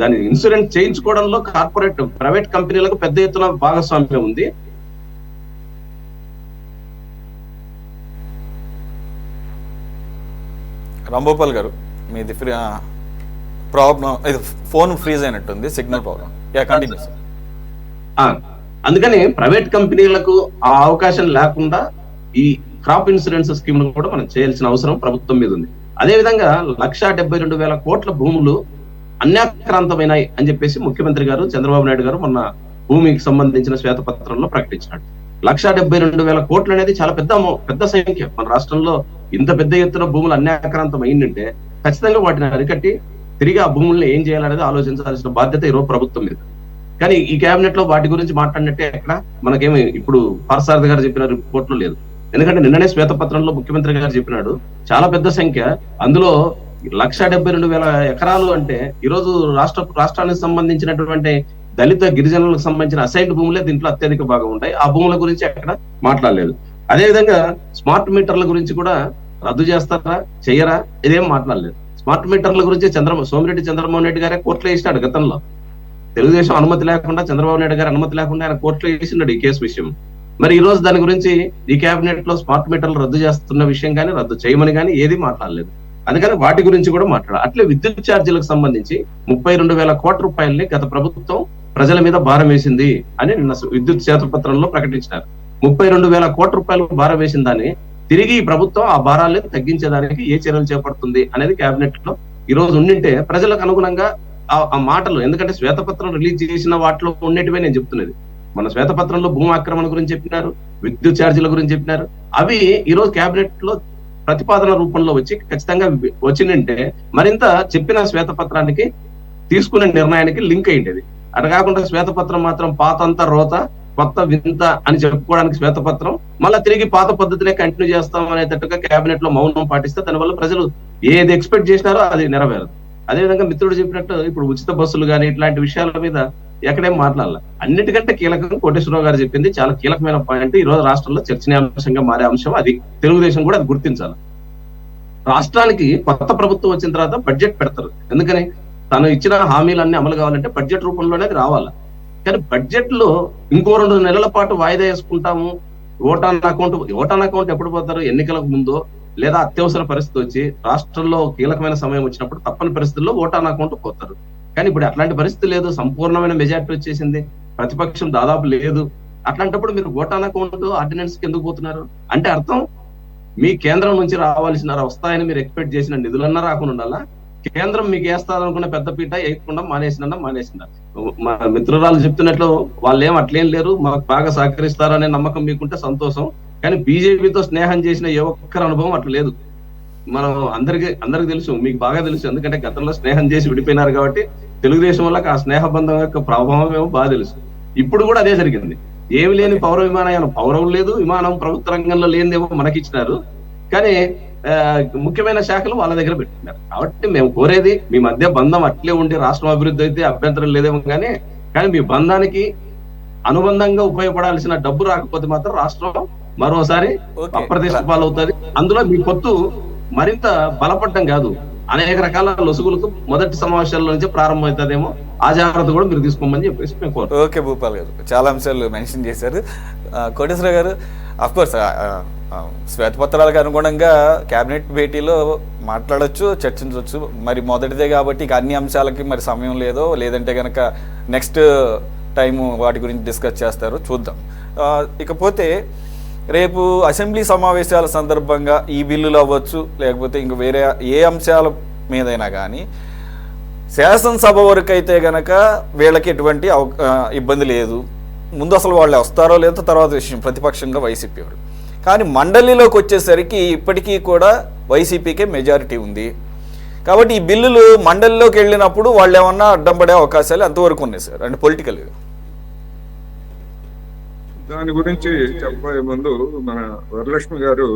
Speaker 5: దాని ఇన్సూరెన్స్ చేయించుకోవడంలో ప్రైవేట్ కంపెనీలకు పెద్ద ఎత్తున భాగస్వామ్యం ఉంది.
Speaker 1: రాంభూపాల్ గారు, మీది ప్రాబ్లం, ఇది ఫోన్ ఫ్రీజ్ అయినట్టుంది, సిగ్నల్ ప్రాబ్లం. కంటిన్యూస్.
Speaker 5: అందుకని ప్రైవేట్ కంపెనీలకు ఆ అవకాశం లేకుండా ఈ క్రాప్ ఇన్సూరెన్స్ స్కీమ్ ను కూడా మనం చేయాల్సిన అవసరం ప్రభుత్వం మీద ఉంది. అదే విధంగా 1,72,000 కోట్ల భూములు అన్యాక్రాంతమైనాయి అని చెప్పేసి ముఖ్యమంత్రి గారు చంద్రబాబు నాయుడు గారు మొన్న భూమికి సంబంధించిన శ్వేతపత్రంలో ప్రకటించినాడు. 1,72,000 కోట్లు అనేది చాలా పెద్ద సంఖ్య. మన రాష్ట్రంలో ఇంత పెద్ద ఎత్తున భూములు అన్యాక్రాంతం అయిందంటే ఖచ్చితంగా వాటిని అరికట్టి తిరిగి ఆ భూముల్ని ఏం చేయాలనేది ఆలోచించాల్సిన బాధ్యత ఈరోజు ప్రభుత్వం మీద. కానీ ఈ కేబినెట్ లో వాటి గురించి మాట్లాడినట్టే ఎక్కడ మనకేమి ఇప్పుడు పార్సారథి గారు చెప్పిన రిపోర్ట్లు లేదు. ఎందుకంటే నిన్ననే శ్వేతపత్రంలో ముఖ్యమంత్రి గారు చెప్పినాడు చాలా పెద్ద సంఖ్య, అందులో 1,72,000 ఎకరాలు అంటే ఈరోజు రాష్ట్రానికి సంబంధించినటువంటి దళిత గిరిజనులకు సంబంధించిన అసైన్డ్ భూములే దీంట్లో అత్యధిక భాగం ఉంటాయి. ఆ భూముల గురించి ఎక్కడ మాట్లాడలేదు. అదేవిధంగా స్మార్ట్ మీటర్ల గురించి కూడా రద్దు చేస్తారా చెయ్యరా ఇదేం మాట్లాడలేదు. స్మార్ట్ మీటర్ల గురించి సోమిరెడ్డి చంద్రమోహన్ రెడ్డి గారే కోర్టులో వేసినాడు. గతంలో తెలుగుదేశం అనుమతి లేకుండా, చంద్రబాబు నాయుడు గారి అనుమతి లేకుండా ఆయన కోర్టులో వేసినాడు ఈ కేసు విషయం. మరి ఈ రోజు దాని గురించి ఈ కేబినెట్ లో స్మార్ట్ మీటర్లు రద్దు చేస్తున్న విషయం కానీ రద్దు చేయమని కానీ ఏది మాట్లాడలేదు. అందుకని వాటి గురించి కూడా మాట్లాడాలి. అట్లే విద్యుత్ ఛార్జీలకు సంబంధించి 32,000 కోట్ల రూపాయలని గత ప్రభుత్వం ప్రజల మీద భారం వేసింది అని నిన్న విద్యుత్ శ్వేతపత్రంలో ప్రకటించినారు. 32,000 కోట్ల రూపాయలు భారం వేసిన దాన్ని తిరిగి ఈ ప్రభుత్వం ఆ భారాన్ని తగ్గించేదానికి ఏ చర్యలు చేపడుతుంది అనేది కేబినెట్ లో ఈ రోజు ఉండింటే ప్రజలకు అనుగుణంగా ఆ మాటలు, ఎందుకంటే శ్వేతపత్రం రిలీజ్ చేసిన వాటిలో ఉండేటివే నేను చెప్తున్నది. మన శ్వేతపత్రంలో భూమి ఆక్రమణ గురించి చెప్పినారు, విద్యుత్ ఛార్జీల గురించి చెప్పినారు. అవి ఈ రోజు కేబినెట్ లో ప్రతిపాదన రూపంలో వచ్చి ఖచ్చితంగా వచ్చిందంటే మరింత చెప్పిన శ్వేతపత్రానికి తీసుకునే నిర్ణయానికి లింక్ అయ్యేది. అటు కాకుండా శ్వేతపత్రం మాత్రం పాతంతా రోత కొత్త వింత అని చెప్పుకోవడానికి శ్వేతపత్రం, మళ్ళీ తిరిగి పాత పద్ధతినే కంటిన్యూ చేస్తాం అనేటట్టుగా కేబినెట్ లో మౌనం పాటిస్తే దానివల్ల ప్రజలు ఏది ఎక్స్పెక్ట్ చేసినారో అది నెరవేరదు. అదేవిధంగా మిత్రుడు చెప్పినట్టు ఇప్పుడు ఉచిత బస్సులు కానీ ఇట్లాంటి విషయాల మీద ఎక్కడేం మాట్లాడాల. అన్నిటికంటే కీలకం కోటేశ్వరరావు గారు చెప్పింది చాలా కీలకమైన పాయింట్. ఈ రోజు రాష్ట్రంలో చర్చనీయాంశంగా మారే అంశం అది. తెలుగుదేశం కూడా అది గుర్తించాలి. రాష్ట్రానికి కొత్త ప్రభుత్వం వచ్చిన తర్వాత బడ్జెట్ పెడతారు. ఎందుకని తను ఇచ్చిన హామీలన్నీ అమలు కావాలంటే బడ్జెట్ రూపంలోనే అది రావాలి. కానీ బడ్జెట్ లో ఇంకో 2 నెలల పాటు వాయిదా వేసుకుంటాము, ఓటాన్ అకౌంట్ ఎప్పుడు పోతారు, ఎన్నికలకు ముందో లేదా అత్యవసర పరిస్థితి వచ్చి రాష్ట్రంలో కీలకమైన సమయం వచ్చినప్పుడు తప్పని పరిస్థితుల్లో ఓటాన్ అకౌంట్ పోతారు. కానీ ఇప్పుడు అట్లాంటి పరిస్థితి లేదు. సంపూర్ణమైన మెజార్టీ వచ్చేసింది, ప్రతిపక్షం దాదాపు లేదు. అట్లాంటప్పుడు మీరు ఓటాన్ అకౌంట్ ఆర్డినెన్స్ కి ఎందుకు పోతున్నారు అంటే అర్థం మీ కేంద్రం నుంచి రావాల్సిన వస్తాయని మీరు ఎక్స్పెక్ట్ చేసిన నిధులన్నా రాకుండా ఉండాలా, కేంద్రం మీకు వేస్తారనుకున్న పెద్ద పీట వేయకుండా మానేసిందా. మా మిత్రురాలు చెప్తున్నట్లు వాళ్ళు అట్లేం లేరు, మాకు బాగా సహకరిస్తారనే నమ్మకం మీకుంటే సంతోషం. కానీ బీజేపీతో స్నేహం చేసిన ఏ ఒక్కరి అనుభవం అట్లా లేదు. మనం అందరికి తెలుసు, మీకు బాగా తెలుసు, ఎందుకంటే గతంలో స్నేహం చేసి విడిపోయినారు కాబట్టి తెలుగుదేశం వల్ల ఆ స్నేహ బంధం యొక్క ప్రభావం ఏమో బాగా తెలుసు. ఇప్పుడు కూడా అదే జరిగింది. ఏమి లేని పౌర విమానయానం, పౌరం లేదు, విమానం ప్రభుత్వ రంగంలో లేనిదేమో మనకిచ్చినారు. కానీ ముఖ్యమైన శాఖలు వాళ్ళ దగ్గర పెట్టినారు. కాబట్టి మేము కోరేది మీ మధ్య బంధం అట్లే ఉండి రాష్ట్రం అభివృద్ధి అయితే అభ్యంతరం లేదేమో కానీ మీ బంధానికి అనుబంధంగా ఉపయోగపడాల్సిన డబ్బు రాకపోతే మాత్రం రాష్ట్రం మరోసారి అప్రతిష్ట పాలవుతుంది. అందులో మీ పొత్తు మరింత బలపడటం కాదు, అనేక రకాల లొసుగులకు మొదటి సమావేశాల నుంచి ప్రారంభమవుతుందేమో. ఆ జాగ్రత్త కూడా మీరు తీసుకోమని చెప్పేసి మేము కోరుతాం.
Speaker 1: ఓకే భూపాల్ గారు, చాలా అంశాలు మెన్షన్ చేశారు. కోటేశ్వర గారు, అఫ్కోర్స్ శ్వేతపత్రాలకు అనుగుణంగా కేబినెట్ భేటీలో మాట్లాడొచ్చు, చర్చించవచ్చు. మరి మొదటిదే కాబట్టి ఇక అన్ని అంశాలకి మరి సమయం లేదంటే కనుక నెక్స్ట్ టైము వాటి గురించి డిస్కస్ చేస్తారు, చూద్దాం. ఇకపోతే రేపు అసెంబ్లీ సమావేశాల సందర్భంగా ఈ బిల్లులు అవ్వచ్చు, లేకపోతే ఇంక వేరే ఏ అంశాల మీదైనా కానీ శాసనసభ వరకు అయితే కనుక వీళ్ళకి ఎటువంటి ఇబ్బంది లేదు. ముందు అసలు వాళ్ళు వస్తారో లేదో తర్వాత విషయం, ప్రతిపక్షంగా వైసీపీ వారు. కానీ మండలిలోకి వచ్చేసరికి ఇప్పటికీ కూడా వైసీపీకే మెజారిటీ ఉంది. కాబట్టి ఈ బిల్లులు మండలిలోకి వెళ్ళినప్పుడు వాళ్ళు ఏమన్నా అడ్డం పడే అవకాశాలు ఎంతవరకు ఉన్నాయి సార్, అంటే పొలిటికల్గా?
Speaker 2: దాని గురించి చెప్పబోయే ముందు మన వరలక్ష్మి గారు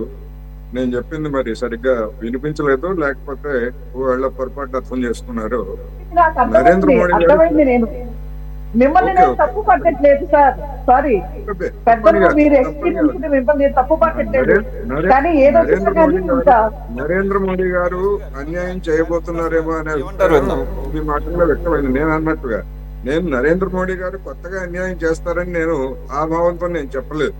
Speaker 2: నేను చెప్పింది మరి సరిగ్గా వినిపించలేదు, లేకపోతే వాళ్ళ పొరపాటు అర్థం చేసుకున్నారు. నరేంద్ర మోడీ గారు
Speaker 3: మిమ్మల్ని నేను తప్పు పట్టట్లేదు సార్, సారీ పెద్దలు మీరు ఎక్స్పీరియన్స్ మిమ్మల్ని తప్పు పట్టట్లేదు. కానీ ఏదో
Speaker 2: నరేంద్ర మోడీ గారు అన్యాయం చేయబోతున్నారేమో అనే మీ మాటల్లో వ్యక్తమైంది. నేను అన్నట్టుగా నేను నరేంద్ర మోడీ గారు కొత్తగా అన్యాయం చేస్తారని నేను ఆ భావంతో నేను చెప్పలేదు,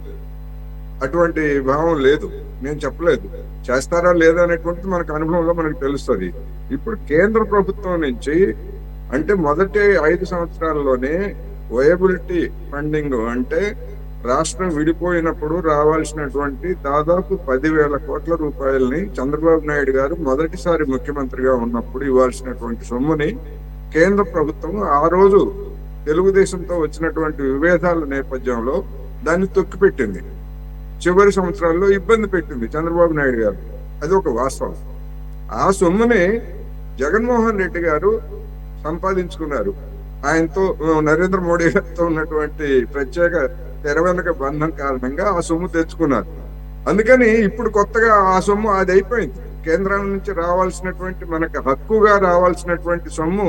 Speaker 2: అటువంటి భావం లేదు, నేను చెప్పలేదు. చేస్తారా లేదా అనేటువంటిది మనకు అనుభవంలో మనకు తెలుస్తుంది. ఇప్పుడు కేంద్ర ప్రభుత్వం నుంచి అంటే మొదటి 5 సంవత్సరాల్లోనే వయబిలిటీ ఫండింగ్ అంటే రాష్ట్రం విడిపోయినప్పుడు రావాల్సినటువంటి దాదాపు 10,000 కోట్ల రూపాయలని చంద్రబాబు నాయుడు గారు మొదటిసారి ముఖ్యమంత్రిగా ఉన్నప్పుడు ఇవ్వాల్సినటువంటి సొమ్ముని కేంద్ర ప్రభుత్వం ఆ రోజు తెలుగుదేశంతో వచ్చినటువంటి విభేదాల నేపథ్యంలో దాన్ని తొక్కిపెట్టింది. చివరి సంవత్సరాల్లో ఇబ్బంది పెట్టింది చంద్రబాబు నాయుడు గారు, అది ఒక వాస్తవం. ఆ సొమ్ముని జగన్మోహన్ రెడ్డి గారు సంపాదించుకున్నారు. ఆయనతో నరేంద్ర మోడీ గారితో ఉన్నటువంటి ప్రత్యేక తెరవెనక బంధం కారణంగా ఆ సొమ్ము తెచ్చుకున్నారు. అందుకని ఇప్పుడు కొత్తగా ఆ సొమ్ము అది అయిపోయింది. కేంద్రం నుంచి రావాల్సినటువంటి మనకు హక్కుగా రావాల్సినటువంటి సొమ్ము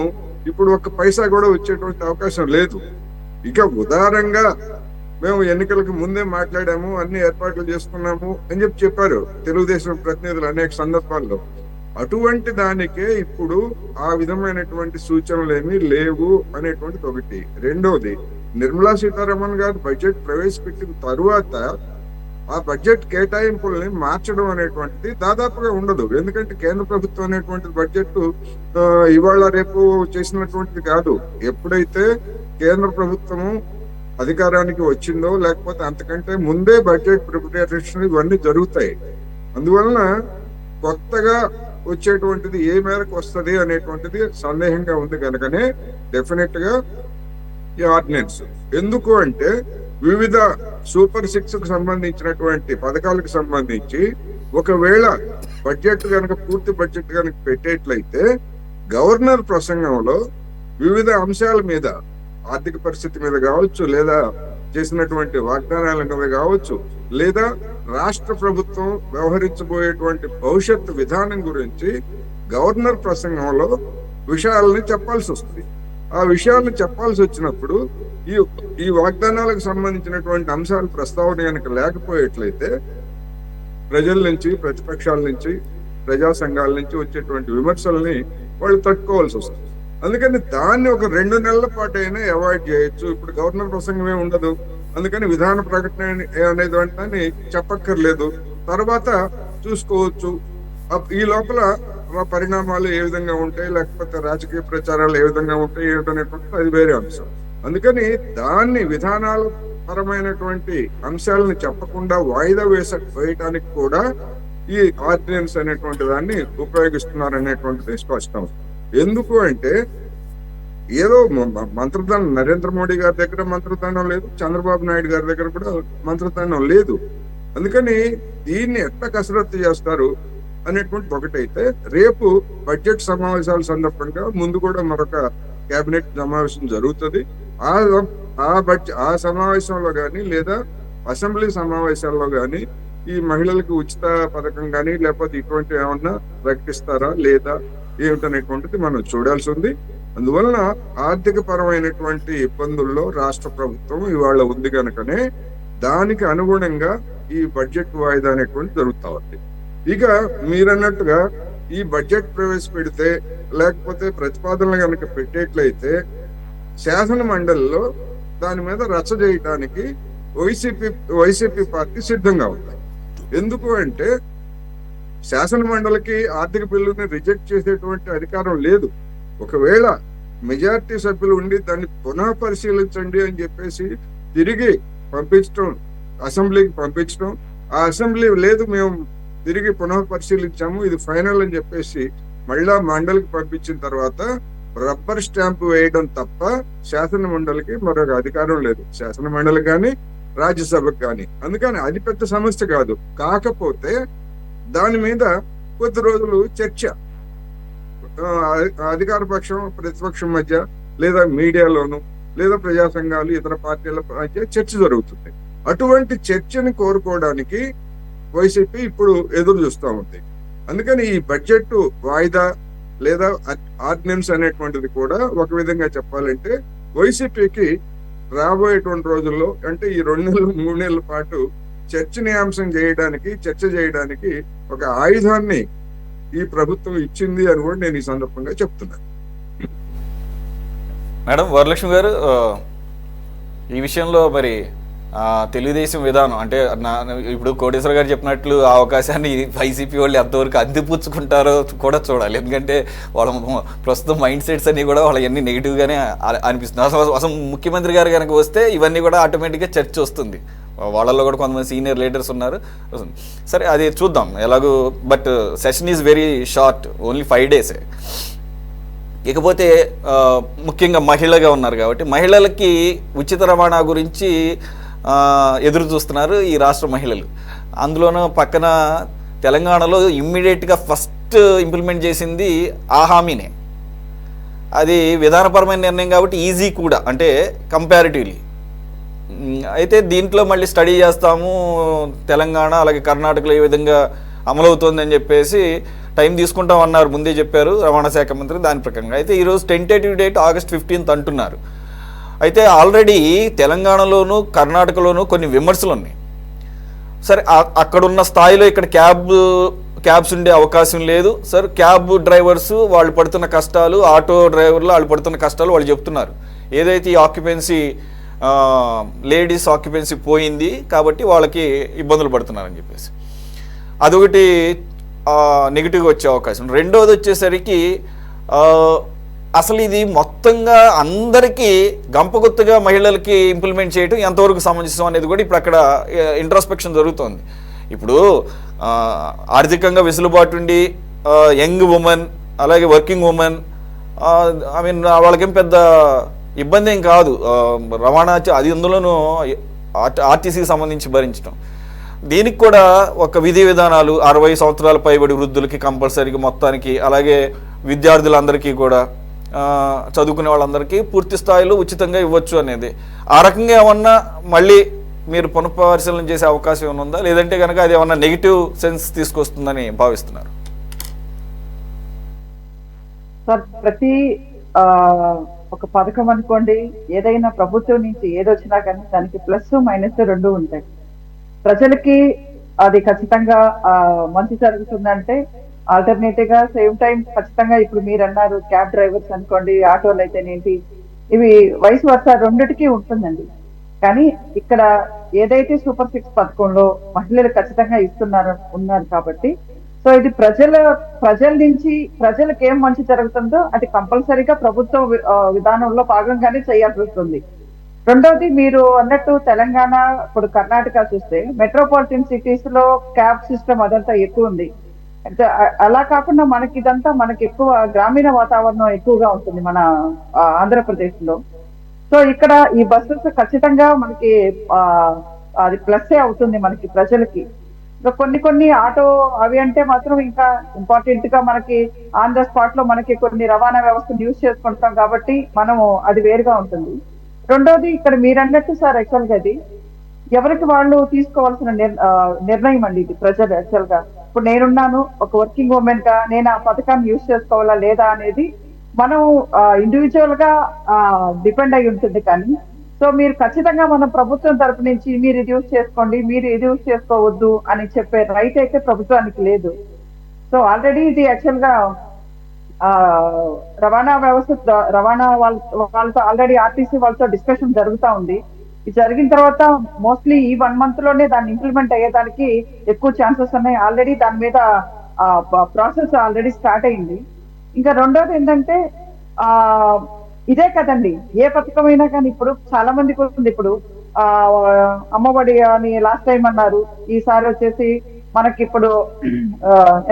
Speaker 2: ఇప్పుడు 1 పైసా కూడా వచ్చేటువంటి అవకాశం లేదు. ఇక ఉదారంగా మేము ఎన్నికలకు ముందే మాట్లాడాము, అన్ని ఏర్పాట్లు చేసుకున్నాము అని చెప్పారు తెలుగుదేశం ప్రతినిధులు అనేక సందర్భాల్లో. అటువంటి దానికే ఇప్పుడు ఆ విధమైనటువంటి సూచనలు ఏమీ లేవు అనేటువంటిది ఒకటి. రెండోది, నిర్మలా సీతారామన్ గారు బడ్జెట్ ప్రవేశపెట్టిన తరువాత ఆ బడ్జెట్ కేటాయింపుల్ని మార్చడం అనేటువంటిది దాదాపుగా ఉండదు. ఎందుకంటే కేంద్ర ప్రభుత్వం అనేటువంటి బడ్జెట్ ఇవాళ రేపు చేసినటువంటిది కాదు. ఎప్పుడైతే కేంద్ర ప్రభుత్వము అధికారానికి వచ్చిందో లేకపోతే అంతకంటే ముందే బడ్జెట్ ప్రిపరేషన్ ఇవన్నీ జరుగుతాయి. అందువలన కొత్తగా వచ్చేటువంటిది ఏ మేరకు వస్తుంది అనేటువంటిది సందేహంగా ఉంది కనుకనే డెఫినెట్ గా ఈ ఆర్డినెన్స్. ఎందుకు అంటే వివిధ సూపర్ 6 కు సంబంధించినటువంటి పథకాలకు సంబంధించి ఒకవేళ బడ్జెట్ కనుక పూర్తి బడ్జెట్ కనుక పెట్టేట్లయితే గవర్నర్ ప్రసంగంలో వివిధ అంశాల మీద, ఆర్థిక పరిస్థితి మీద కావచ్చు, లేదా చేసినటువంటి వాగ్దానాల మీద కావచ్చు, లేదా రాష్ట్ర ప్రభుత్వం వ్యవహరించబోయేటువంటి భవిష్యత్తు విధానం గురించి గవర్నర్ ప్రసంగంలో విషయాలని చెప్పాల్సి వస్తుంది. ఆ విషయాలను చెప్పాల్సి వచ్చినప్పుడు ఈ వాగ్దానాలకు సంబంధించినటువంటి అంశాలు ప్రస్తావన కనుక లేకపోయేట్లయితే ప్రజల నుంచి, ప్రతిపక్షాల నుంచి, ప్రజా సంఘాల నుంచి వచ్చేటువంటి విమర్శల్ని వాళ్ళు తట్టుకోవాల్సి వస్తుంది. అందుకని దాన్ని ఒక 2 నెలల పాటు అయినా అవాయిడ్ చేయొచ్చు. ఇప్పుడు గవర్నర్ ప్రసంగమే ఉండదు, అందుకని విధాన ప్రకటన అనేది అంటే చెప్పక్కర్లేదు, తర్వాత చూసుకోవచ్చు. ఈ లోపల పరిణామాలు ఏ విధంగా ఉంటాయి, లేకపోతే రాజకీయ ప్రచారాలు ఏ విధంగా ఉంటాయి ఏమిటనేటువంటి అది వేరే అంశం. అందుకని దాన్ని విధానాల పరమైనటువంటి అంశాలను చెప్పకుండా వాయిదా వేయటానికి కూడా ఈ ఆర్డినెన్స్ అనేటువంటి దాన్ని ఉపయోగిస్తున్నారు అనేటువంటిది స్పష్టం. ఎందుకు అంటే ఏదో మంత్రదండం, నరేంద్ర మోడీ గారి దగ్గర మంత్రదండం లేదు, చంద్రబాబు నాయుడు గారి దగ్గర కూడా మంత్రదండం లేదు. అందుకని దీన్ని ఎట్లా కసరత్తు చేస్తారు అనేటువంటి ఒకటైతే, రేపు బడ్జెట్ సమావేశాల సందర్భంగా ముందు కూడా మరొక కేబినెట్ సమావేశం జరుగుతుంది. ఆ సమావేశంలో కానీ లేదా అసెంబ్లీ సమావేశాల్లో కానీ ఈ మహిళలకు ఉచిత పథకం కానీ లేకపోతే ఇటువంటి ఏమన్నా ప్రకటిస్తారా లేదా ఏమిటనేటువంటిది మనం చూడాల్సి ఉంది. అందువలన ఆర్థిక పరమైనటువంటి ఇబ్బందుల్లో రాష్ట్ర ప్రభుత్వం ఇవాళ ఉంది కనుకనే దానికి అనుగుణంగా ఈ బడ్జెట్ వాయిదా అనేటువంటి జరుగుతా ఉంది. ఇక మీరన్నట్టుగా ఈ బడ్జెట్ ప్రవేశపెడితే లేకపోతే ప్రతిపాదనలు కనుక పెట్టేట్లయితే శాసన మండలిలో దాని మీద రచ్చ చేయడానికి వైసీపీ పార్టీ సిద్ధంగా ఉంది. ఎందుకు అంటే శాసన మండలికి ఆర్థిక బిల్లుని రిజెక్ట్ చేసేటువంటి అధికారం లేదు. ఒకవేళ మెజారిటీ సభ్యులు ఉండి దాన్ని పునః పరిశీలించండి అని చెప్పేసి తిరిగి పంపించడం, అసెంబ్లీకి పంపించడం, ఆ అసెంబ్లీ లేదు మేము తిరిగి పునః పరిశీలించాము ఇది ఫైనల్ అని చెప్పేసి మళ్ళా మండలికి పంపించిన తర్వాత రబ్బర్ స్టాంప్ వేయడం తప్ప శాసన మండలికి మరొక అధికారం లేదు, శాసన మండలి కానీ రాజ్యసభకు కానీ. అందుకని అది పెద్ద సమస్య కాదు. కాకపోతే దాని మీద కొద్ది రోజులు చర్చ అధికార పక్షం ప్రతిపక్షం మధ్య లేదా మీడియాలోను లేదా ప్రజా సంఘాలు ఇతర పార్టీల మధ్య చర్చ జరుగుతుంది. అటువంటి చర్చని కోరుకోవడానికి వైసీపీ ఇప్పుడు ఎదురు చూస్తూ ఉంది. అందుకని ఈ బడ్జెట్ వాయిదా లేదా ఆర్డినెన్స్ అనేటువంటిది కూడా ఒక విధంగా చెప్పాలంటే వైసీపీకి రాబోయేటువంటి రోజుల్లో అంటే ఈ 2 నెలలు 3 నెలల పాటు చర్చనీయాంశం చర్చ చేయడానికి ఒక ఆయుధాన్ని ఈ ప్రభుత్వం ఇచ్చింది అని కూడా నేను ఈ సందర్భంగా చెప్తున్నాను.
Speaker 1: మేడం వరలక్ష్మి గారు, ఈ విషయంలో మరి తెలుగుదేశం విధానం అంటే ఇప్పుడు కోటేశ్వర గారు చెప్పినట్లు ఆ అవకాశాన్ని వైసీపీ వాళ్ళు ఎంతవరకు అందిపుచ్చుకుంటారో కూడా చూడాలి. ఎందుకంటే వాళ్ళ ప్రస్తుతం మైండ్ సెట్స్ అన్ని కూడా వాళ్ళవన్నీ నెగిటివ్గానే అనిపిస్తుంది. అసలు ముఖ్యమంత్రి గారు కనుక వస్తే ఇవన్నీ కూడా ఆటోమేటిక్గా చర్చ వస్తుంది. వాళ్ళల్లో కూడా కొంతమంది సీనియర్ లీడర్స్ ఉన్నారు. సరే అది చూద్దాం ఎలాగో. But session is very short, only 5 days. ఇకపోతే ముఖ్యంగా మహిళగా ఉన్నారు కాబట్టి మహిళలకి ఉచిత రవాణా గురించి ఎదురు చూస్తున్నారు ఈ రాష్ట్ర మహిళలు. అందులోనూ పక్కన తెలంగాణలో ఇమ్మీడియట్గా ఫస్ట్ ఇంప్లిమెంట్ చేసింది ఆ హామీనే. అది విధానపరమైన నిర్ణయం కాబట్టి ఈజీ కూడా, అంటే కంపారిటివ్లీ. అయితే దీంట్లో మళ్ళీ స్టడీ చేస్తాము, తెలంగాణ అలాగే కర్ణాటకలో ఏ విధంగా అమలవుతుందని చెప్పేసి టైం తీసుకుంటాం అన్నారు, ముందే చెప్పారు రవాణా శాఖ మంత్రి. దాని ప్రకారంగా అయితే ఈరోజు టెంటేటివ్ డేట్ August 15th అంటున్నారు. అయితే ఆల్రెడీ తెలంగాణలోను కర్ణాటకలోను కొన్ని విమర్శలు ఉన్నాయి. సరే అక్కడున్న స్థాయిలో ఇక్కడ క్యాబ్స్ ఉండే అవకాశం లేదు సార్. క్యాబ్ డ్రైవర్స్ వాళ్ళు పడుతున్న కష్టాలు, ఆటో డ్రైవర్లు వాళ్ళు పడుతున్న కష్టాలు వాళ్ళు చెప్తున్నారు. ఏదైతే ఈ ఆక్యుపెన్సీ లేడీస్ ఆక్యుపెన్సీ పోయింది కాబట్టి వాళ్ళకి ఇబ్బందులు పడుతున్నారని చెప్పేసి అదొకటి నెగిటివ్గా వచ్చే అవకాశం. రెండోది వచ్చేసరికి అసలు ఇది మొత్తంగా అందరికీ గంపగుత్తగా మహిళలకి ఇంప్లిమెంట్ చేయడం ఎంతవరకు సమంజసం అనేది కూడా ఇప్పుడు అక్కడ ఇంట్రాస్పెక్షన్ జరుగుతోంది. ఇప్పుడు ఆర్థికంగా వెసులుబాటు ఉండి యంగ్ ఉమెన్ అలాగే వర్కింగ్ ఉమెన్ ఐ మీన్ వాళ్ళకేం పెద్ద ఇబ్బంది ఏం కాదు రవాణా అది అందులోనూ ఆర్టీసీకి సంబంధించి భరించడం. దీనికి కూడా ఒక విధి విధానాలు 60 సంవత్సరాల పైబడి వృద్ధులకి కంపల్సరీగా మొత్తానికి, అలాగే విద్యార్థులందరికీ కూడా చదువుకునే వాళ్ళందరికీ పూర్తి స్థాయిలో ఉచితంగా ఇవ్వచ్చు అనేది ఆ రకంగా ఏమన్నా మళ్ళీ మీరు పునఃపరిశీలన చేసే అవకాశం ఏమైనా ఉందా, లేదంటే కనుక అది ఏమన్నా నెగిటివ్ సెన్స్ తీసుకొస్తుందని భావిస్తున్నారు?
Speaker 3: సార్ ప్రతి ఒక పథకం అనుకోండి, ఏదైనా ప్రభుత్వం నుంచి ఏదొచ్చినా కానీ దానికి ప్లస్ మైనస్ రెండు ఉంటాయి. ప్రజలకి అది ఖచ్చితంగా మంచి జరుగుతుందంటే ఆల్టర్నేటివ్ గా సేమ్ టైం ఖచ్చితంగా ఇప్పుడు మీరు అన్నారు క్యాబ్ డ్రైవర్స్ అనుకోండి, ఆటోలు అయితేనేంటి, ఇవి వయసు వరుస రెండిటికి ఉంటుందండి. కానీ ఇక్కడ ఏదైతే సూపర్ 6 పథకంలో మహిళలు ఖచ్చితంగా ఉన్నారు కాబట్టి సో ఇది ప్రజల నుంచి ప్రజలకు ఏం మంచి జరుగుతుందో అది కంపల్సరీగా ప్రభుత్వ విధానంలో భాగంగానే చేయాల్సి వస్తుంది. రెండోది మీరు అన్నట్టు తెలంగాణ ఇప్పుడు కర్ణాటక చూస్తే మెట్రోపాలిటన్ సిటీస్ లో క్యాబ్ సిస్టమ్ అదంతా ఎక్కువ ఉంది. అలా కాకుండా మనకి ఇదంతా మనకి ఎక్కువ గ్రామీణ వాతావరణం ఎక్కువగా ఉంటుంది మన ఆంధ్రప్రదేశ్ లో. సో ఇక్కడ ఈ బస్సెస్ ఖచ్చితంగా మనకి అది ప్లస్సే అవుతుంది మనకి ప్రజలకి. ఇంకా కొన్ని ఆటో అవి అంటే మాత్రం ఇంకా ఇంపార్టెంట్ గా మనకి ఆన్ ద స్పాట్ లో మనకి కొన్ని రవాణా వ్యవస్థను యూజ్ చేసుకుంటాం కాబట్టి మనము అది వేరుగా ఉంటుంది. రెండోది ఇక్కడ మీరు అన్నట్టు సార్ యాక్చువల్ గా అది ఎవరికి వాళ్ళు తీసుకోవాల్సిన నిర్ణయం అండి ఇది ప్రజలు యాక్చువల్ గా. ఇప్పుడు నేనున్నాను ఒక వర్కింగ్ ఉమెన్ గా, నేను ఆ పథకాన్ని యూజ్ చేసుకోవాలా లేదా అనేది మనం ఇండివిజువల్ గా డిపెండ్ అయి ఉంటుంది. కానీ సో మీరు ఖచ్చితంగా మన ప్రభుత్వం తరపు నుంచి మీరు ఇది యూజ్ చేసుకోండి, మీరు ఇది యూజ్ చేసుకోవద్దు అని చెప్పే రైట్ అయితే ప్రభుత్వానికి లేదు. సో ఆల్రెడీ ఇది యాక్చువల్ గా రవాణా వ్యవస్థ రవాణా వాళ్ళతో ఆల్రెడీ ఆర్టీసీ వాళ్ళతో డిస్కషన్ జరుగుతూ ఉంది. ఇది జరిగిన తర్వాత మోస్ట్లీ ఈ 1 month లోనే దాన్ని ఇంప్లిమెంట్ అయ్యేదానికి ఎక్కువ ఛాన్సెస్ ఉన్నాయి. ఆల్రెడీ దాని మీద ప్రాసెస్ ఆల్రెడీ స్టార్ట్ అయింది. ఇంకా రెండోది ఏంటంటే ఇదే కదండి ఏ పథకమైనా కానీ ఇప్పుడు చాలా మందికి వస్తుంది. ఇప్పుడు అమ్మఒడి అని లాస్ట్ టైం అన్నారు, ఈసారి వచ్చేసి మనకి ఇప్పుడు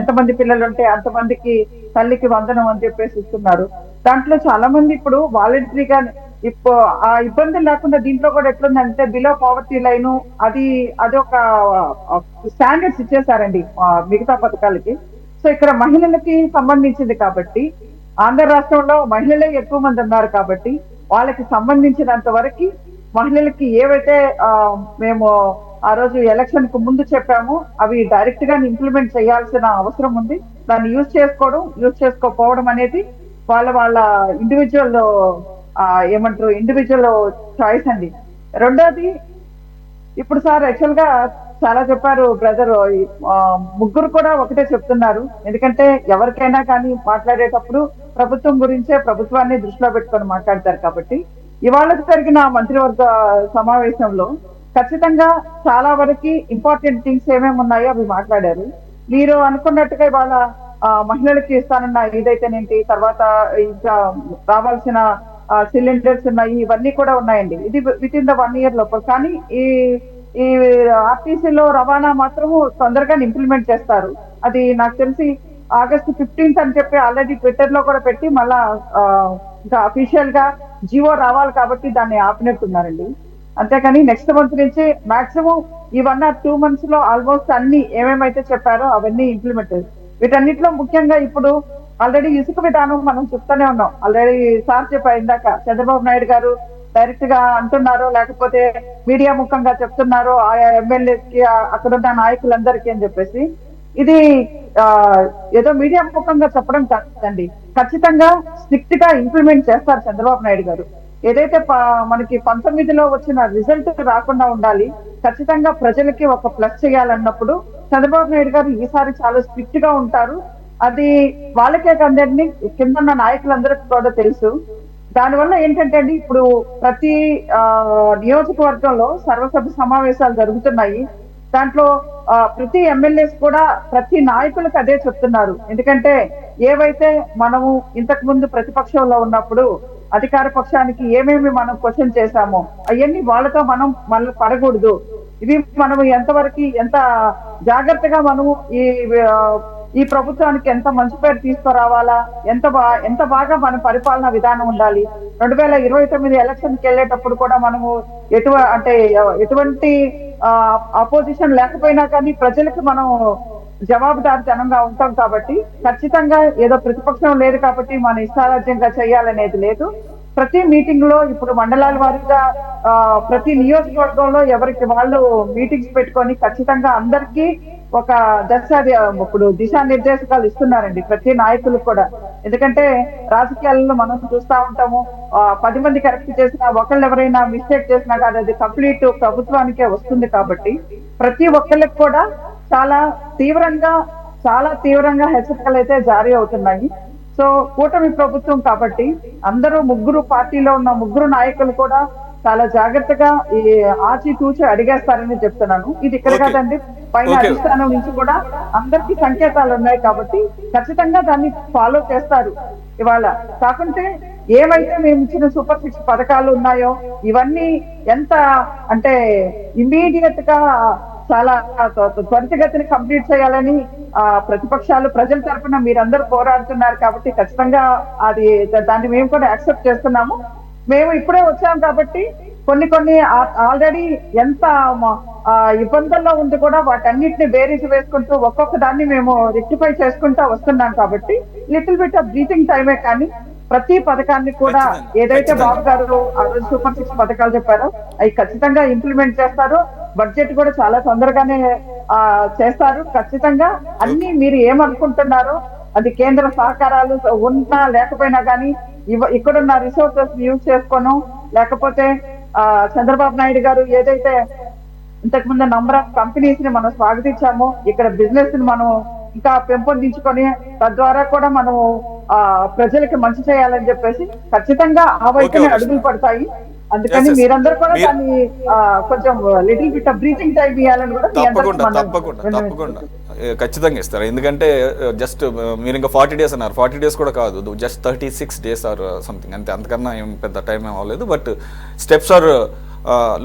Speaker 3: ఎంతమంది పిల్లలు ఉంటే అంతమందికి తల్లికి వందనం అని చెప్పేసి ఇస్తున్నారు. దాంట్లో చాలా మంది ఇప్పుడు వాలంటరీగా ఇప్పుడు ఆ ఇబ్బందులు లేకుండా దీంట్లో కూడా ఎట్లుందంటే బిలో పావర్టీ లైన్ అది ఒక స్టాండర్డ్స్ ఇచ్చేసారండి మిగతా పథకాలకి. సో ఇక్కడ మహిళలకి సంబంధించింది కాబట్టి ఆంధ్ర రాష్ట్రంలో మహిళలే ఎక్కువ మంది ఉన్నారు కాబట్టి వాళ్ళకి సంబంధించినంత వరకు మహిళలకి ఏవైతే మేము ఆ రోజు ఎలక్షన్ కు ముందు చెప్పామో అవి డైరెక్ట్ గా ఇంప్లిమెంట్ చేయాల్సిన అవసరం ఉంది. దాన్ని యూజ్ చేసుకోకపోవడం అనేది వాళ్ళ ఇండివిజువల్ ఇండివిజువల్ చాయిస్ అండి. రెండోది ఇప్పుడు సార్ యాక్చువల్ గా చాలా చెప్పారు బ్రదర్, ముగ్గురు కూడా ఒకటే చెప్తున్నారు. ఎందుకంటే ఎవరికైనా కానీ మాట్లాడేటప్పుడు ప్రభుత్వం గురించే ప్రభుత్వాన్ని దృష్టిలో పెట్టుకొని మాట్లాడతారు కాబట్టి ఇవాళ జరిగిన మంత్రివర్గ సమావేశంలో ఖచ్చితంగా చాలా వరకు ఇంపార్టెంట్ థింగ్స్ ఏమేమి ఉన్నాయో అవి మాట్లాడారు. మీరు అనుకున్నట్టుగా ఇవాళ మహిళలకి ఇస్తానన్న ఏదైతేనేంటి, తర్వాత ఇంకా రావాల్సిన సిలిండర్స్ ఉన్నాయి, ఇవన్నీ కూడా ఉన్నాయండి. ఇది విత్ ఇన్ ద 1 year లోపల. కానీ ఈ ఆర్టీసీలో రవాణా మాత్రము తొందరగా ఇంప్లిమెంట్ చేస్తారు. అది నాకు తెలిసి August 15th అని చెప్పి ఆల్రెడీ ట్విట్టర్ లో కూడా పెట్టి మళ్ళా ఇంకా అఫీషియల్ గా జియో రావాలి కాబట్టి దాన్ని ఆపినట్టున్నారండి. అంతేకాని నెక్స్ట్ మంత్ నుంచి మాక్సిమం ఈ 1 or 2 months లో ఆల్మోస్ట్ అన్ని ఏమేమైతే చెప్పారో అవన్నీ ఇంప్లిమెంట్. వీటన్నిటిలో ముఖ్యంగా ఇప్పుడు ఆల్రెడీ ఇసుక విధానం మనం చెప్తానే ఉన్నాం. ఆల్రెడీ సార్ చెప్పారు ఇందాక, చంద్రబాబు నాయుడు గారు డైరెక్ట్ గా అంటున్నారో లేకపోతే మీడియా ముఖంగా చెప్తున్నారో ఆయా ఎమ్మెల్యేకి అక్కడున్న నాయకులందరికీ అని చెప్పేసి ఇది ఏదో మీడియా ముఖంగా చెప్పడం కాదండి. ఖచ్చితంగా స్ట్రిక్ట్ గా ఇంప్లిమెంట్ చేస్తారు చంద్రబాబు నాయుడు గారు. ఏదైతే మనకి 19లో వచ్చిన రిజల్ట్ రాకుండా ఉండాలి, ఖచ్చితంగా ప్రజలకి ఒక ప్లస్ చేయాలన్నప్పుడు చంద్రబాబు నాయుడు గారు ఈసారి చాలా స్ట్రిక్ట్ గా ఉంటారు. అది వాళ్ళకే కందరిని కింద నాయకులందరికీ కూడా తెలుసు. దానివల్ల ఏంటంటే అండి, ఇప్పుడు ప్రతి నియోజకవర్గంలో సర్వసభ్య సమావేశాలు జరుగుతున్నాయి. దాంట్లో ప్రతి ఎమ్మెల్యేస్ కూడా ప్రతి నాయకులకు అదే చెప్తున్నారు. ఎందుకంటే ఏవైతే మనము ఇంతకు ముందు ప్రతిపక్షంలో ఉన్నప్పుడు అధికార పక్షానికి ఏమేమి మనం క్వశ్చన్ చేశామో అవన్నీ వాళ్ళతో మనం మళ్ళీ పడకూడదు. ఇది మనం ఎంతవరకు ఎంత జాగ్రత్తగా మనము ఈ ప్రభుత్వానికి ఎంత మంచి పేరు తీసుకురావాలా, ఎంత బాగా మన పరిపాలన విధానం ఉండాలి. 2029 ఎలక్షన్కి వెళ్ళేటప్పుడు కూడా మనము ఎటువంటి అపోజిషన్ లేకపోయినా కానీ ప్రజలకు మనం జవాబుదారీతనంగా ఉంటాం కాబట్టి ఖచ్చితంగా ఏదో ప్రతిపక్షం లేదు కాబట్టి మన ఇష్టారాజ్యంగా చేయాలనేది లేదు. ప్రతి మీటింగ్ లో ఇప్పుడు మండలాల వారీగా ప్రతి నియోజకవర్గంలో ఎవరికి వాళ్ళు మీటింగ్స్ పెట్టుకొని ఖచ్చితంగా అందరికీ ఒక ఇప్పుడు దిశానిర్దేశకాలు ఇస్తున్నారండి ప్రతి నాయకులకు కూడా. ఎందుకంటే రాజకీయాలలో మనం చూస్తా ఉంటాము, 10 మంది కరెక్ట్ చేసినా ఒకళ్ళు ఎవరైనా మిస్టేక్ చేసినా కానీ అది కంప్లీట్ ప్రభుత్వానికే వస్తుంది. కాబట్టి ప్రతి ఒక్కళ్ళకి కూడా చాలా తీవ్రంగా హెచ్చరికలు అయితే జారీ అవుతున్నాయి. సో కూటమి ప్రభుత్వం కాబట్టి అందరూ పార్టీలో ఉన్న ముగ్గురు నాయకులు కూడా చాలా జాగ్రత్తగా ఈ ఆచితూచి అడిగేస్తారని చెప్తున్నాను. ఇది ఇక్కడ కాదండి, పైన అధిష్టానం నుంచి కూడా అందరికి సంకేతాలు ఉన్నాయి కాబట్టి ఖచ్చితంగా దాన్ని ఫాలో చేస్తారు. ఇవాళ కాకుంటే ఏవైతే మేము ఇచ్చిన సూపర్ 6 పథకాలు ఉన్నాయో ఇవన్నీ ఎంత అంటే ఇమ్మీడియట్ గా చాలా త్వరితగతిని కంప్లీట్ చేయాలని ప్రతిపక్షాలు ప్రజల తరఫున మీరందరూ పోరాడుతున్నారు కాబట్టి ఖచ్చితంగా దాన్ని మేము కూడా యాక్సెప్ట్ చేస్తున్నాము. మేము ఇప్పుడే వచ్చాం కాబట్టి కొన్ని ఆల్రెడీ ఎంత ఇబ్బందుల్లో ఉంది కూడా వాటన్నిటిని బేరీజ్ వేసుకుంటూ ఒక్కొక్క దాన్ని మేము రెక్టిఫై చేసుకుంటూ వస్తున్నాం కాబట్టి లిటిల్ బిట్ ఆఫ్ బ్రీతింగ్ టైమే. కానీ ప్రతి పథకాన్ని కూడా ఏదైతే బాబు గారు ఆ రోజు సూపర్ 6 పథకాలు చెప్పారో అవి ఖచ్చితంగా ఇంప్లిమెంట్ చేస్తారు. బడ్జెట్ కూడా చాలా తొందరగానే చేస్తారు. ఖచ్చితంగా అన్ని మీరు ఏమనుకుంటున్నారో అది కేంద్ర సహకారాలు ఉన్నా లేకపోయినా కానీ ఇక్కడున్న రిసోర్సెస్ యూజ్ చేసుకోను, లేకపోతే చంద్రబాబు నాయుడు గారు ఏదైతే ఇంతకు ముందు నంబర్ ఆఫ్ కంపెనీస్ ని మనం స్వాగతించామో ఇక్కడ బిజినెస్ ని మనం ఇంకా పెంపొందించుకొని తద్వారా కూడా మనం ప్రజలకి మంచి చేయాలని చెప్పేసి ఖచ్చితంగా ఆ వైపునే అడుగులు పడతాయి. అందుకని మీరందరూ కూడా దాన్ని కొంచెం little bit of breathing time ఇవ్వాలని కూడా
Speaker 1: తప్పకుండా ఖచ్చితంగా ఇస్తారు. ఎందుకంటే జస్ట్ మీరు ఇంకా 40 days అన్నారు, 40 days కూడా కాదు, జస్ట్ 36 days ఆర్ సంథింగ్ అంతే, అంతకన్నా ఏం పెద్ద టైం ఏం అవ్వలేదు. But steps are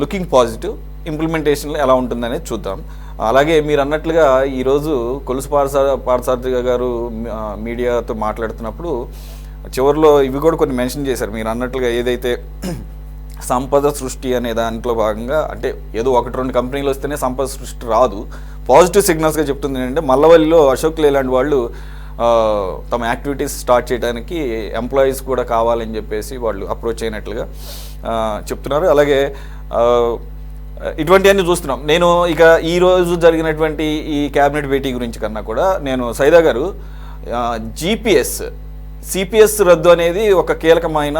Speaker 1: looking positive. ఇంప్లిమెంటేషన్లో ఎలా ఉంటుందనేది చూద్దాం. అలాగే మీరు అన్నట్లుగా ఈరోజు కొలుసు పార్థసారథి గారు మీడియాతో మాట్లాడుతున్నప్పుడు చివరిలో ఇవి కూడా కొన్ని మెన్షన్ చేశారు. మీరు అన్నట్లుగా ఏదైతే సంపద సృష్టి అనే దాంట్లో భాగంగా, అంటే ఏదో 1-2 కంపెనీలు వస్తేనే సంపద సృష్టి రాదు. పాజిటివ్ సిగ్నల్స్గా చెప్తుంది ఏంటంటే మల్లవల్లిలో అశోక్ లేలాంటి వాళ్ళు తమ యాక్టివిటీస్ స్టార్ట్ చేయడానికి ఎంప్లాయీస్ కూడా కావాలని చెప్పేసి వాళ్ళు అప్రోచ్ అయినట్లుగా చెప్తున్నారు. అలాగే ఇటువంటివన్నీ చూస్తున్నాం. నేను ఇక ఈరోజు జరిగినటువంటి ఈ క్యాబినెట్ భేటీ గురించి కన్నా కూడా నేను సైదా గారు సిపిఎస్ రద్దు అనేది ఒక కీలకమైన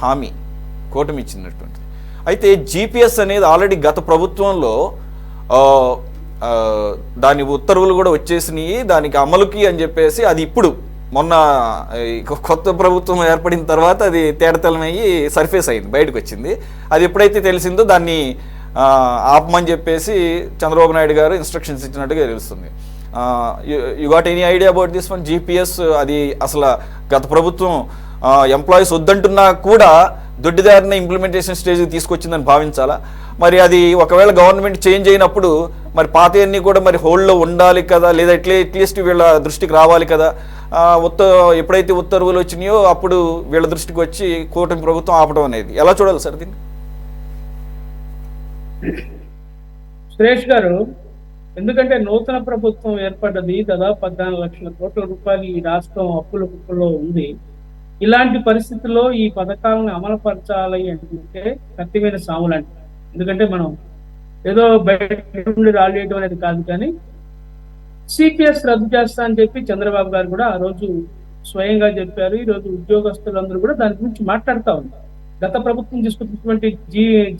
Speaker 1: హామీ కూటమి ఇచ్చినటువంటిది. అయితే జిపిఎస్ అనేది ఆల్రెడీ గత ప్రభుత్వంలో దాని ఉత్తర్వులు కూడా వచ్చేసినాయి దానికి అమలుకి అని చెప్పేసి, అది ఇప్పుడు మొన్న కొత్త ప్రభుత్వం ఏర్పడిన తర్వాత అది తేడతలమయ్యి సర్ఫేస్ అయింది, బయటకు వచ్చింది. అది ఎప్పుడైతే తెలిసిందో దాన్ని ఆపమని చెప్పేసి చంద్రబాబు నాయుడు గారు ఇన్స్ట్రక్షన్స్ ఇచ్చినట్టుగా తెలుస్తుంది. You got any idea about this one GPS? అది అసలు గత ప్రభుత్వం ఎంప్లాయీస్ వద్దంటున్నా కూడా దొడ్డిదారిన ఇంప్లిమెంటేషన్ స్టేజ్కి తీసుకొచ్చిందని భావించాలా? మరి అది ఒకవేళ గవర్నమెంట్ చేంజ్ అయినప్పుడు మరి పాతయన్నీ కూడా మరి హోల్డ్లో ఉండాలి కదా, లేదా అట్లీస్ట్ వీళ్ళ దృష్టికి రావాలి కదా. ఎప్పుడైతే ఉత్తర్వులు వచ్చినాయో అప్పుడు వీళ్ళ దృష్టికి వచ్చి కూటమి ప్రభుత్వం ఆపడం అనేది ఎలా చూడాలి సార్ దీన్ని?
Speaker 4: సురేష్ గారు, ఎందుకంటే నూతన ప్రభుత్వం ఏర్పడ్డది దాదాపు 14 లక్షల కోట్ల రూపాయలు ఈ రాష్ట్రం అప్పుల కుప్పలో ఉంది. ఇలాంటి పరిస్థితుల్లో ఈ పథకాలను అమలుపరచాలి అంటే కత్తిమైన సాము లాంటి. ఎందుకంటే మనం ఏదో బయట నుండి రాలేయడం అనేది కాదు, కానీ సిపిఎస్ రద్దు చేస్తా అని చెప్పి చంద్రబాబు గారు కూడా ఆ రోజు స్వయంగా చెప్పారు. ఈ రోజు ఉద్యోగస్తులందరూ కూడా దాని గురించి మాట్లాడుతూ ఉన్నారు. గత ప్రభుత్వం తీసుకున్నటువంటి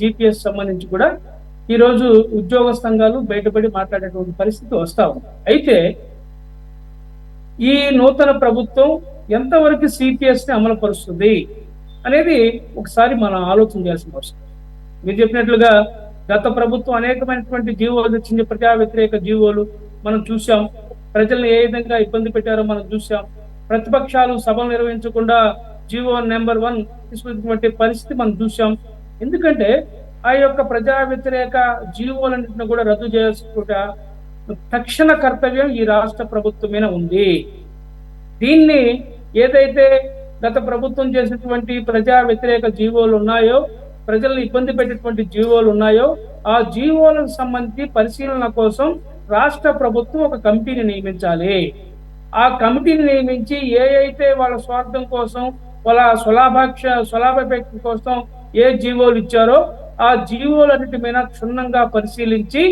Speaker 4: జిపిఎస్ సంబంధించి కూడా ఈ రోజు ఉద్యోగ సంఘాలు బయటపడి మాట్లాడేటువంటి పరిస్థితి వస్తా ఉంది. అయితే ఈ నూతన ప్రభుత్వం ఎంతవరకు సిపిఎస్ ని అమలు పరుస్తుంది? అనేది ఒకసారి మనం ఆలోచన చేయాల్సిన అవసరం. మీరు చెప్పినట్లుగా గత ప్రభుత్వం అనేకమైనటువంటి జీవోలు తెచ్చింది, ప్రజా వ్యతిరేక జీవోలు మనం చూసాం. ప్రజల్ని ఏ విధంగా ఇబ్బంది పెట్టారో మనం చూసాం. ప్రతిపక్షాలు సభలు నిర్వహించకుండా జీవో నెంబర్ 1 తీసుకున్నటువంటి పరిస్థితి మనం చూసాం. ఎందుకంటే ఆ యొక్క ప్రజా వ్యతిరేక జీవోలన్నింటినీ కూడా రద్దు చేయాల్సిన తక్షణ కర్తవ్యం ఈ రాష్ట్ర ప్రభుత్వం మీద ఉంది. దీన్ని ఏదైతే గత ప్రభుత్వం చేసినటువంటి ప్రజా వ్యతిరేక జీవోలు ఉన్నాయో, ప్రజలను ఇబ్బంది పెట్టేటువంటి జీవోలు ఉన్నాయో, ఆ జీవోలకు సంబంధించి పరిశీలన కోసం రాష్ట్ర ప్రభుత్వం ఒక కమిటీని నియమించాలి. ఆ కమిటీని నియమించి ఏ అయితే వాళ్ళ స్వార్థం కోసం, వాళ్ళ స్వలాభాపేక్ష కోసం ఏ జీవోలు ఇచ్చారో ఆ జీవోలన్నిటి మీద క్షుణ్ణంగా పరిశీలించి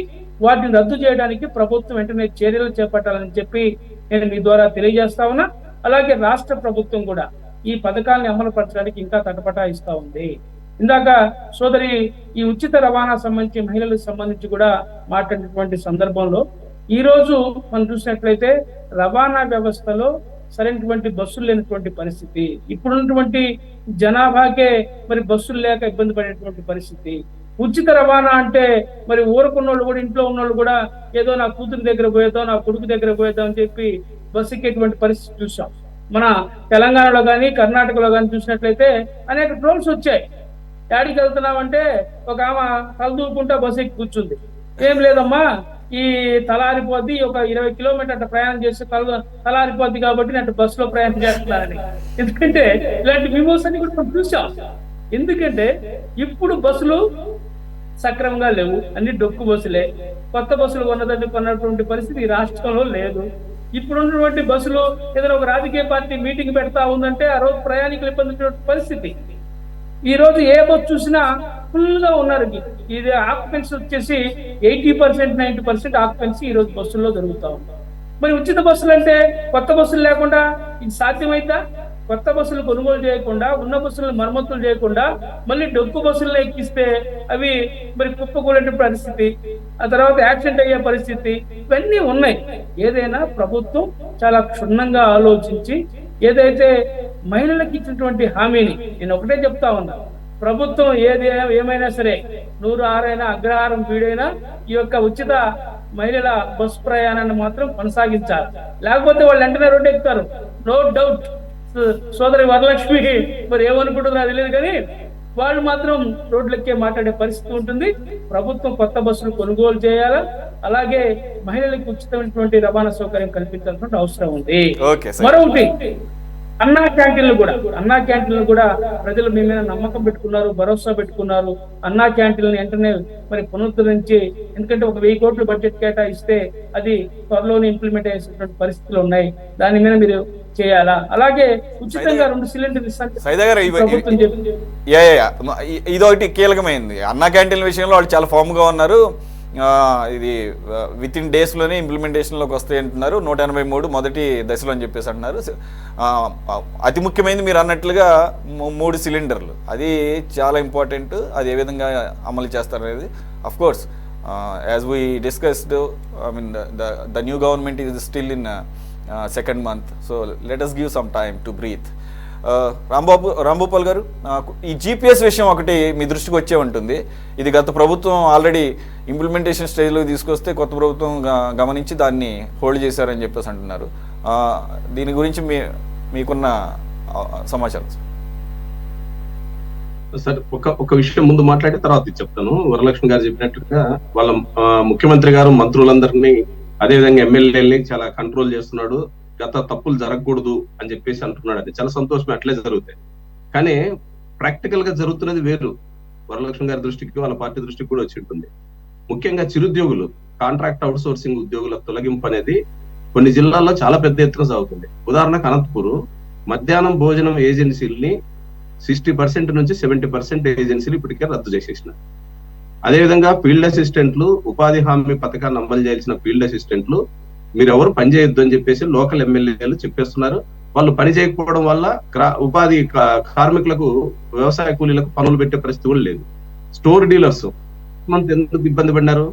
Speaker 4: వాటిని రద్దు చేయడానికి ప్రభుత్వం వెంటనే చర్యలు చేపట్టాలని చెప్పి నేను మీ ద్వారా తెలియజేస్తా ఉన్నా. అలాగే రాష్ట్ర ప్రభుత్వం కూడా ఈ పథకాన్ని అమలు పరచడానికి ఇంకా తటపటాయిస్తా ఉంది. ఇందాక సోదరి ఈ ఉచిత రవాణా సంబంధించి మహిళలకు సంబంధించి కూడా మాట్లాడినటువంటి సందర్భంలో ఈ రోజు మనం చూసినట్లయితే రవాణా వ్యవస్థలో సరైనటువంటి బస్సులు లేనటువంటి పరిస్థితి, ఇప్పుడున్నటువంటి జనాభాకే మరి బస్సులు లేక ఇబ్బంది పడేటువంటి పరిస్థితి. ఉచిత రవాణా అంటే మరి ఊరుకున్నోళ్ళు కూడా, ఇంట్లో ఉన్నోళ్ళు కూడా ఏదో నా కూతురు దగ్గర పోయేదో, నా కొడుకు దగ్గర పోయేదో అని చెప్పి బస్సు ఎక్కేటువంటి పరిస్థితి చూసాం. మన తెలంగాణలో కానీ కర్ణాటకలో కానీ చూసినట్లయితే అనేక ట్రోల్స్ వచ్చాయి. యాడికి వెళ్తున్నామంటే ఒక ఆమె తలదూకుంటా బస్సు ఎక్కి కూర్చుంది. ఏం లేదమ్మా, ఈ తలారిపోద్ది, ఒక 20 కిలోమీటర్ల ప్రయాణం చేసి తలారిపోద్ది కాబట్టి నేను బస్సులో ప్రయాణం చేస్తున్నానని. ఎందుకంటే ఇలాంటి విమోస్ అన్ని కూడా మనం చూసాం. ఎందుకంటే ఇప్పుడు బస్సులు సక్రమంగా లేవు, అన్ని డొక్కు బస్సులే. కొత్త బస్సులు కొన్నటువంటి పరిస్థితి ఈ రాష్ట్రంలో లేదు. ఇప్పుడున్నటువంటి బస్సులు ఏదైనా ఒక రాజకీయ పార్టీ మీటింగ్ పెడతా ఉందంటే ఆ రోజు ప్రయాణికులు ఇబ్బంది పరిస్థితి. ఈ రోజు ఏ బస్సు చూసినా ఫుల్ గా ఉన్నారు. ఇది ఆక్యుపెన్సీ వచ్చేసి 80%, 90% ఆక్యుపెన్సీ ఈ రోజు బస్సుల్లో జరుగుతూ ఉంది. మరి ఉచిత బస్సులు అంటే కొత్త బస్సులు లేకుండా ఇది సాధ్యమైతే, కొత్త బస్సులు కొనుగోలు చేయకుండా, ఉన్న బస్సులను మరమ్మతులు చేయకుండా మళ్ళీ డొక్కు బస్సులను ఎక్కిస్తే అవి మరి కుప్పకూలే పరిస్థితి, ఆ తర్వాత యాక్సిడెంట్ అయ్యే పరిస్థితి, ఇవన్నీ ఉన్నాయి. ఏదైనా ప్రభుత్వం చాలా క్షుణ్ణంగా ఆలోచించి ఏదైతే మహిళలకు ఇచ్చినటువంటి హామీని, నేను ఒకటే చెప్తా ఉన్నా, ప్రభుత్వం ఏమైనా సరే 106 అగ్రహారం వీడైనా ఈ యొక్క ఉచిత మహిళల బస్సు ప్రయాణాన్ని మాత్రం కొనసాగించాలి. లేకపోతే వాళ్ళు వెంటనే రోడ్డు ఎక్కుతారు. నో డౌట్ సోదరి వరలక్ష్మి మరి ఏమనుకుంటుందో తెలియదు, కానీ వాళ్ళు మాత్రం రోడ్లెక్కే మాట్లాడే పరిస్థితి ఉంటుంది. ప్రభుత్వం కొత్త బస్సులు కొనుగోలు చేయాలా, అలాగే మహిళలకు ఉచితమైనటువంటి రవాణా సౌకర్యం కల్పించాల్సిన అవసరం ఉంది. మరొకటి, అన్నా క్యాంటీన్లు కూడా ప్రజలు మీ మీద నమ్మకం పెట్టుకున్నారు, భరోసా పెట్టుకున్నారు. అన్నా క్యాంటీన్లు వెంటనే మరి పునరుద్ధరించి, ఎందుకంటే ఒక 1000 కోట్లు బడ్జెట్ కేటాయిస్తే అది త్వరలోనే ఇంప్లిమెంట్ అయ్యేటువంటి పరిస్థితులు ఉన్నాయి. దాని మీద మీరు చేయాలా. అలాగే ఉచితంగా 2 సిలిండర్లు
Speaker 1: ఇదొకటి కీలకమైంది. అన్నా క్యాంటీన్ల విషయంలో వాళ్ళు చాలా ఫామ్ గా ఉన్నారు. ఇది విత్ ఇన్ డేస్లోనే ఇంప్లిమెంటేషన్లోకి వస్తాయి అంటున్నారు. 183 మొదటి దశలో అని చెప్పేసి అంటున్నారు. అతి ముఖ్యమైనది మీరు అన్నట్లుగా 3 సిలిండర్లు, అది చాలా ఇంపార్టెంట్. అది ఏ విధంగా అమలు చేస్తారనేది of course as we discussed, I mean the new government is still in second month, so let us give some time to breathe. Rambhupal గారు, ఈ జీపీఎస్ విషయం ఒకటి మీ దృష్టికి వచ్చే ఉంటుంది. ఇది గత ప్రభుత్వం ఆల్రెడీ ఇంప్లిమెంటేషన్ స్టేజ్లో తీసుకొస్తే కొత్త ప్రభుత్వం గమనించి దాన్ని హోల్డ్ చేశారని చెప్పేసి అంటున్నారు. దీని గురించి మీకున్న సమాచారం
Speaker 5: సార్. ఒక విషయం ముందు మాట్లాడి తర్వాత చెప్తాను. వరలక్ష్మి గారు చెప్పినట్టుగా వాళ్ళ ముఖ్యమంత్రి గారు మంత్రులందరినీ, అదేవిధంగా ఎమ్మెల్యేలని చాలా కంట్రోల్ చేస్తున్నాడు. గత తప్పులు జరగకూడదు అని చెప్పేసి అంటున్నాడు. అది చాలా సంతోషం, అట్లే జరుగుతాయి. కానీ ప్రాక్టికల్ గా జరుగుతున్నది వేరు. వరలక్ష్మి గారి దృష్టికి, వాళ్ళ పార్టీ దృష్టికి కూడా వచ్చి ఉంటుంది. ముఖ్యంగా చిరుద్యోగులు, కాంట్రాక్ట్ అవుట్ సోర్సింగ్ ఉద్యోగుల తొలగింపు అనేది కొన్ని జిల్లాల్లో చాలా పెద్ద ఎత్తున సాగుతుంది. ఉదాహరణకు అనంతపూర్ మధ్యాహ్నం భోజనం ఏజెన్సీలని 60% నుంచి 70% ఏజెన్సీలు ఇప్పటికే రద్దు చేసేసినారు. అదేవిధంగా ఫీల్డ్ అసిస్టెంట్లు, ఉపాధి హామీ పథకాన్ని అమలు చేయాల్సిన ఫీల్డ్ అసిస్టెంట్లు మీరు ఎవరు పని చేయొద్దు అని చెప్పేసి లోకల్ ఎమ్మెల్యేలు చెప్పేస్తున్నారు. వాళ్ళు పని చేయకపోవడం వల్ల ఉపాధి కార్మికులకు, వ్యవసాయ కూలీలకు పనులు పెట్టే పరిస్థితి కూడా లేదు. స్టోర్ డీలర్స్ మంత్ ఎందుకు ఇబ్బంది పడినారు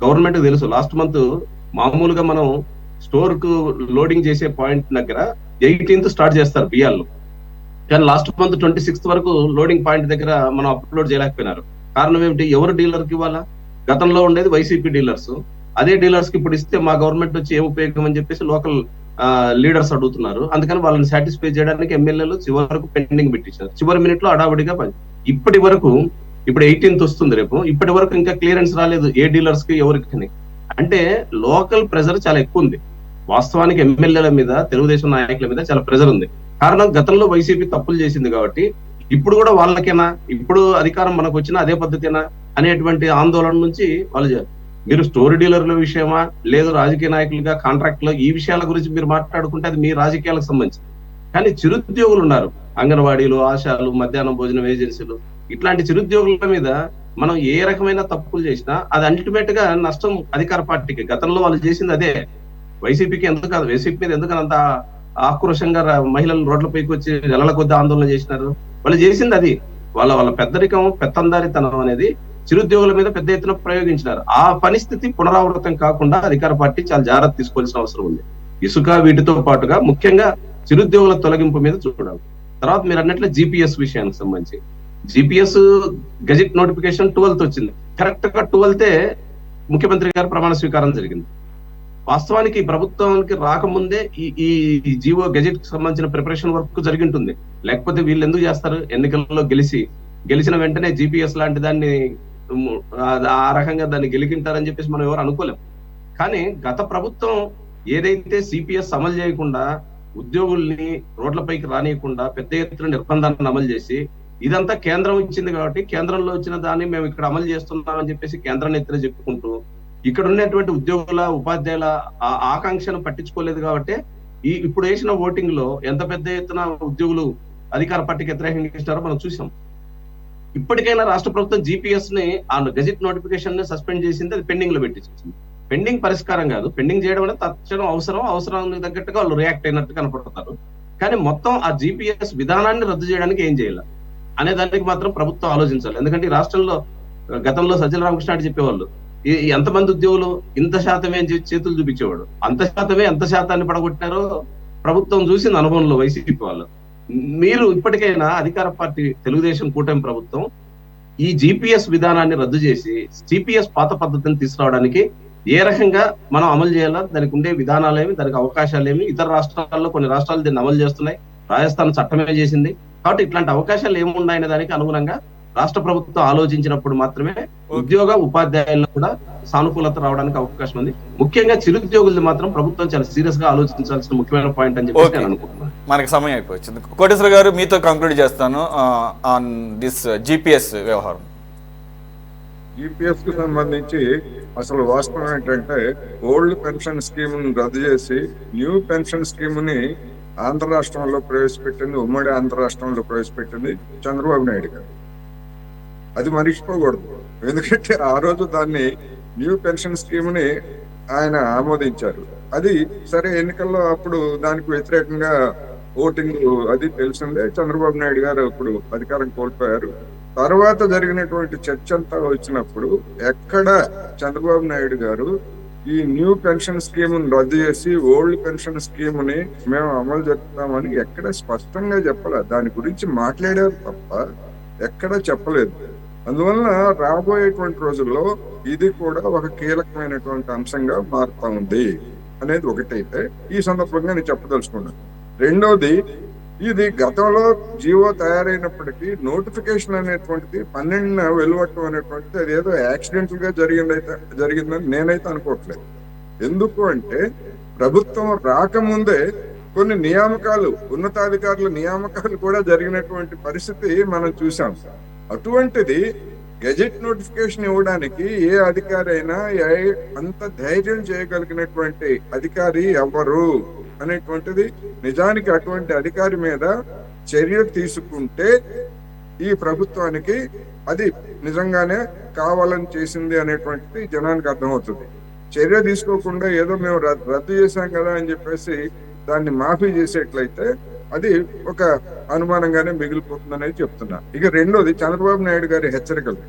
Speaker 5: గవర్నమెంట్ తెలుసు. లాస్ట్ మంత్ మామూలుగా మనం స్టోర్ కు లోడింగ్ చేసే పాయింట్ దగ్గర 18th స్టార్ట్ చేస్తారు బియ్యాలు. కానీ లాస్ట్ మంత్ 26th వరకు లోడింగ్ పాయింట్ దగ్గర మనం అప్లోడ్ చేయలేకపోయినారు. కారణం ఏమిటి? ఎవరు డీలర్కి ఇవ్వాలా? గతంలో ఉండేది వైసీపీ డీలర్స్. అదే డీలర్స్ కి ఇప్పుడు ఇస్తే మా గవర్నమెంట్ వచ్చి ఏం ఉపయోగం అని చెప్పేసి లోకల్ లీడర్స్ అడుగుతున్నారు. అందుకని వాళ్ళని సాటిస్ఫై చేయడానికి ఎమ్మెల్యేలు చివరకు పెండింగ్ పెట్టించారు. చివరి మినిట్ లో అడావిడిగా ఇప్పటి వరకు, ఇప్పుడు 18th వస్తుంది రేపు, ఇప్పటి వరకు ఇంకా క్లియరెన్స్ రాలేదు ఏ డీలర్స్ కి ఎవరికి. అంటే లోకల్ ప్రెజర్ చాలా ఎక్కువ ఉంది. వాస్తవానికి ఎమ్మెల్యేల మీద, తెలుగుదేశం నాయకుల మీద చాలా ప్రెజర్ ఉంది. కారణం గతంలో వైసీపీ తప్పులు చేసింది కాబట్టి ఇప్పుడు కూడా వాళ్ళకేనా, ఇప్పుడు అధికారం మనకు వచ్చినా అదే పద్ధతేనా అనేటువంటి ఆందోళన నుంచి వాళ్ళు, మీరు స్టోరీ డీలర్ల విషయమా లేదు రాజకీయ నాయకులుగా కాంట్రాక్ట్ లో ఈ విషయాల గురించి మీరు మాట్లాడుకుంటే అది మీ రాజకీయాలకు సంబంధించి. కానీ చిరుద్యోగులు ఉన్నారు, అంగన్వాడీలు, ఆశాలు, మధ్యాహ్నం భోజనం ఏజెన్సీలు, ఇట్లాంటి చిరుద్యోగుల మీద మనం ఏ రకమైన తప్పులు చేసినా అది అల్టిమేట్ గా నష్టం అధికార పార్టీకి. గతంలో వాళ్ళు చేసింది అదే. వైసీపీకి ఎందుకు కాదు, వైసీపీ మీద ఎందుకు అంత ఆక్రోషంగా మహిళలు రోడ్లపైకి వచ్చి నెలల కొద్ది ఆందోళన చేసినారు? వాళ్ళు చేసింది అది. వాళ్ళ పెద్దరికం, పెత్తందారితనం అనేది చిరుద్యోగుల మీద పెద్ద ఎత్తున ప్రయోగించినారు. ఆ పరిస్థితి పునరావృతం కాకుండా అధికార పార్టీ చాలా జాగ్రత్త తీసుకోవాల్సిన అవసరం ఉంది. ఇసుక వీటితో పాటుగా ముఖ్యంగా చిరుద్యోగుల తొలగింపు మీద చూడాలి. తర్వాత మీరు అన్నట్లు జిపిఎస్ విషయానికి సంబంధించి, జిపిఎస్ గెజెట్ నోటిఫికేషన్ 12th వచ్చింది. కరెక్ట్ గా 12th ముఖ్యమంత్రి గారు ప్రమాణ స్వీకారం జరిగింది. వాస్తవానికి ప్రభుత్వానికి రాకముందే ఈ జీవో గెజెట్ కి సంబంధించిన ప్రిపరేషన్ వర్క్ జరిగి ఉంటుంది. లేకపోతే వీళ్ళు ఎందుకు చేస్తారు? ఎన్నికల్లో గెలిచిన వెంటనే జిపిఎస్ లాంటి దాన్ని ఆ రకంగా దాన్ని గెలికింటారని చెప్పేసి మనం ఎవరు అనుకోలేం. కానీ గత ప్రభుత్వం ఏదైతే సిపిఎస్ అమలు చేయకుండా ఉద్యోగుల్ని రోడ్లపైకి రానియకుండా పెద్ద ఎత్తున నిర్బంధాన్ని అమలు చేసి, ఇదంతా కేంద్రం ఇచ్చింది కాబట్టి కేంద్రంలో వచ్చిన దాన్ని మేము ఇక్కడ అమలు చేస్తున్నామని చెప్పేసి కేంద్రాన్ని ఎత్తున చెప్పుకుంటూ ఇక్కడ ఉన్నటువంటి ఉద్యోగుల, ఉపాధ్యాయుల ఆకాంక్షను పట్టించుకోలేదు కాబట్టి ఇప్పుడు వేసిన ఓటింగ్ లో ఎంత పెద్ద ఎత్తున ఉద్యోగులు అధికార పార్టీకి వ్యతిరేకంగా ఇస్తారో మనం చూసాం. ఇప్పటికైనా రాష్ట్ర ప్రభుత్వం జిపిఎస్ ని ఆ గెజెట్ నోటిఫికేషన్ ని సస్పెండ్ చేసింది, అది పెండింగ్ లో పెట్టించింది. పెండింగ్ పరిష్కారం కాదు, పెండింగ్ చేయడం అనేది తక్షణం అవసరానికి తగ్గట్టుగా వాళ్ళు రియాక్ట్ అయినట్టు కనపడతారు. కానీ మొత్తం ఆ జిపిఎస్ విధానాన్ని రద్దు చేయడానికి ఏం చేయాలి అనే దానికి మాత్రం ప్రభుత్వం ఆలోచించాలి. ఎందుకంటే ఈ రాష్ట్రంలో గతంలో సజ్జల రామకృష్ణ చెప్పేవాళ్ళు, ఎంతమంది ఉద్యోగులు ఇంత శాతమే చేతులు చూపించేవాడు, ఎంత శాతాన్ని పడగొట్టినారో ప్రభుత్వం చూసింది అనుభవంలో వైసీపీ వాళ్ళు. మీరు ఇప్పటికైనా అధికార పార్టీ తెలుగుదేశం కూటమి ప్రభుత్వం ఈ జిపిఎస్ విధానాన్ని రద్దు చేసి సిపిఎస్ పాత పద్ధతిని తీసుకురావడానికి ఏ రకంగా మనం అమలు చేయాలా, దానికి ఉండే విధానాలేమి, దానికి అవకాశాలేమి, ఇతర రాష్ట్రాల్లో కొన్ని రాష్ట్రాలు దీన్ని అమలు చేస్తున్నాయి, రాజస్థాన్ చట్టమే చేసింది. కాబట్టి ఇట్లాంటి అవకాశాలు ఏమున్నాయనే దానికి అనుగుణంగా రాష్ట్ర ప్రభుత్వం ఆలోచించినప్పుడు మాత్రమే ఉద్యోగ ఉపాధ్యాయుల్లో కూడా సానుకూలత రావడానికి అవకాశం ఉంది. ముఖ్యంగా చిరుద్యోగులు మాత్రం ప్రభుత్వం చాలా సీరియస్ గా ఆలోచించాల్సిన ముఖ్యమైన పాయింట్ అని చెప్పి నేను అనుకుంటున్నాను.
Speaker 1: మనకి సమయం అయిపోయింది. కోటేశ్వర గారు, మీతో కంక్లూడ్ చేస్తాను ఆన్ దిస్ జిపిఎస్ వ్యవహారం.
Speaker 2: జిపిఎస్ కి సంబంధించి అసలు వాస్తవం ఏంటంటే, ఓల్డ్ పెన్షన్ స్కీమ్ రద్దు చేసి న్యూ పెన్షన్ స్కీమ్ ని ఆంధ్ర రాష్ట్రంలో ప్రవేశపెట్టింది, ఉమ్మడి ఆంధ్ర రాష్ట్రంలో ప్రవేశపెట్టింది చంద్రబాబు నాయుడు గారు. అది మర్చిపోకూడదు. ఎందుకంటే ఆ రోజు దాన్ని న్యూ పెన్షన్ స్కీమ్ ని ఆయన ఆమోదించారు. అది సరే, ఎన్నికల్లో అప్పుడు దానికి వ్యతిరేకంగా ఓటింగ్ అది తెలిసిందే. చంద్రబాబు నాయుడు గారు అప్పుడు అధికారం కోల్పోయారు. తర్వాత జరిగినటువంటి చర్చ అంతా వచ్చినప్పుడు ఎక్కడ చంద్రబాబు నాయుడు గారు ఈ న్యూ పెన్షన్ స్కీమ్ రద్దు చేసి ఓల్డ్ పెన్షన్ స్కీమ్ ని మేము అమలు జరుపుతామని ఎక్కడ స్పష్టంగా చెప్పలే. దాని గురించి మాట్లాడారు తప్ప ఎక్కడ చెప్పలేదు. అందువలన రాబోయేటువంటి రోజుల్లో ఇది కూడా ఒక కీలకమైనటువంటి అంశంగా మారుతా ఉంది అనేది ఒకటైతే ఈ సందర్భంగా నేను చెప్పదలుచుకున్నాను. రెండోది, ఇది గతంలో జీవో తయారైనప్పటికీ నోటిఫికేషన్ అనేటువంటిది 12న వెలువట్టం అనేటువంటిది అది ఏదో యాక్సిడెంటల్ గా జరిగిందని నేనైతే అనుకోవట్లేదు. ఎందుకు అంటే, ప్రభుత్వం రాకముందే కొన్ని నియామకాలు, ఉన్నతాధికారుల నియామకాలు కూడా జరిగినటువంటి పరిస్థితి మనం చూసాం. అటువంటిది గెజెట్ నోటిఫికేషన్ ఇవ్వడానికి ఏ అధికారి అయినా అంత ధైర్యం చేయగలిగినటువంటి అధికారి ఎవరు అనేటువంటిది, నిజానికి అటువంటి అధికారి మీద చర్య తీసుకుంటే ఈ ప్రభుత్వానికి అది నిజంగానే కావాలని చేసింది అనేటువంటిది జనానికి అర్థమవుతుంది. చర్య తీసుకోకుండా ఏదో మేము రద్దు చేశాం కదా అని చెప్పేసి దాన్ని మాఫీ చేసేట్లయితే అది ఒక అనుమానంగానే మిగిలిపోతుంది అనేది చెప్తున్నా. ఇక రెండోది, చంద్రబాబు నాయుడు గారి హెచ్చరికలు.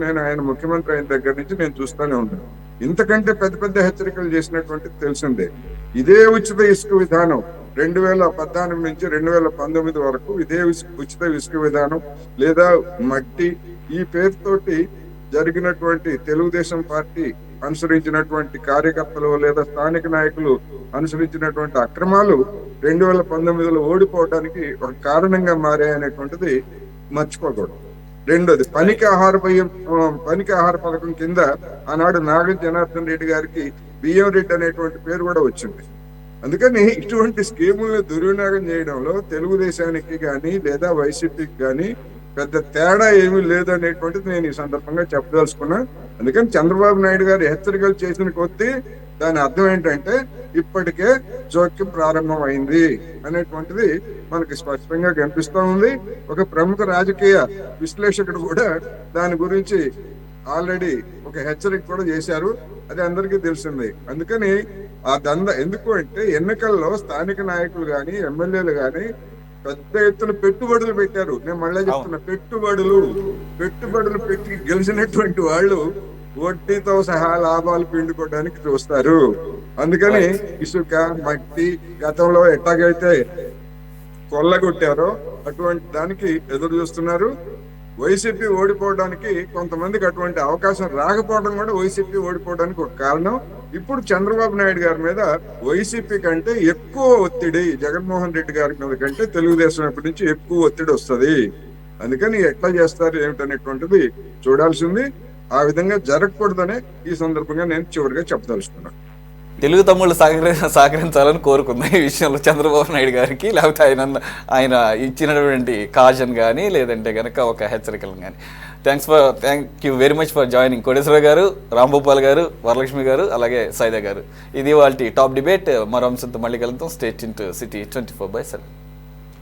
Speaker 2: నేను ఆయన ముఖ్యమంత్రి అయిన దగ్గర నుంచి నేను చూస్తూనే ఉన్నాను. ఇంతకంటే పెద్ద పెద్ద హెచ్చరికలు చేసినటువంటి తెలిసిందే. ఇదే ఉచిత ఇసుక విధానం 2014 నుంచి 2019 వరకు ఇదే ఉచిత ఇసుక విధానం లేదా మట్టి ఈ పేరుతోటి జరిగినటువంటి తెలుగుదేశం పార్టీ అనుసరించినటువంటి కార్యకర్తలు లేదా స్థానిక నాయకులు అనుసరించినటువంటి అక్రమాలు 2019లో ఓడిపోవడానికి ఒక కారణంగా మారాయనేటువంటిది మర్చిపోకూడదు. రెండోది పనికి ఆహార పథకం కింద ఆనాడు నాగ జనార్దన్ రెడ్డి గారికి బియ్యం రెడ్డి అనేటువంటి పేరు కూడా వచ్చింది. అందుకని ఇటువంటి స్కీములను దుర్వినియోగం చేయడంలో తెలుగుదేశానికి కానీ లేదా వైసీపీకి కానీ పెద్ద తేడా ఏమీ లేదనేటువంటిది నేను ఈ సందర్భంగా చెప్పదలుచుకున్నా. అందుకని చంద్రబాబు నాయుడు గారు హెచ్చరికలు చేసిన కొద్దీ దాని అర్థం ఏంటంటే ఇప్పటికే జోక్యం ప్రారంభమైంది అనేటువంటిది మనకి స్పష్టంగా కనిపిస్తూ ఉంది. ఒక ప్రముఖ రాజకీయ విశ్లేషకుడు కూడా దాని గురించి ఆల్రెడీ ఒక హెచ్చరిక కూడా చేశారు, అది అందరికీ తెలిసింది. అందుకని ఆ ఎందుకు అంటే ఎన్నికల్లో స్థానిక నాయకులు గాని ఎమ్మెల్యేలు గాని పెద్ద ఎత్తున పెట్టుబడులు పెట్టారు. నేను మళ్ళీ చెప్తున్నా, పెట్టుబడులు పెట్టి గెలిచినటువంటి వాళ్ళు వడ్డీతో సహా లాభాలు పిండుకోవడానికి చూస్తారు. అందుకని ఇసుక మట్టి గతంలో ఎట్లాగైతే కొల్లగొట్టారో అటువంటి దానికి ఎదురు చూస్తున్నారు. వైసీపీ ఓడిపోవడానికి కొంతమందికి అటువంటి అవకాశం రాకపోవడం కూడా వైసీపీ ఓడిపోవడానికి ఒక కారణం. ఇప్పుడు చంద్రబాబు నాయుడు గారి మీద వైసీపీ కంటే ఎక్కువ ఒత్తిడి, జగన్మోహన్ రెడ్డి గారి మీద కంటే తెలుగుదేశం వైపు నుంచి ఎక్కువ ఒత్తిడి వస్తుంది. అందుకని ఎట్లా చేస్తారు ఏమిటనేటువంటిది చూడాల్సింది. ఆ విధంగా జరగకూడదనే ఈ సందర్భంగా నేను చివరిగా చెప్పదలుచుకున్నాను.
Speaker 1: తెలుగు తమ్ముళ్ళు సహకరించాలని కోరుకుందాం ఈ విషయంలో చంద్రబాబు నాయుడు గారికి, లేకపోతే ఆయన ఇచ్చినటువంటి కాజన్ కానీ లేదంటే కనుక ఒక హెచ్చరికలు కానీ. Thank you very much for joining Koteswararao గారు, రాంభూపాల్ గారు, వరలక్ష్మి గారు, అలాగే సైదా గారు. ఇది వాళ్ళ టాప్ డిబేట్. మరో అంశంతో మళ్ళీ కలుద్దాం. Stay tuned to city 24/7.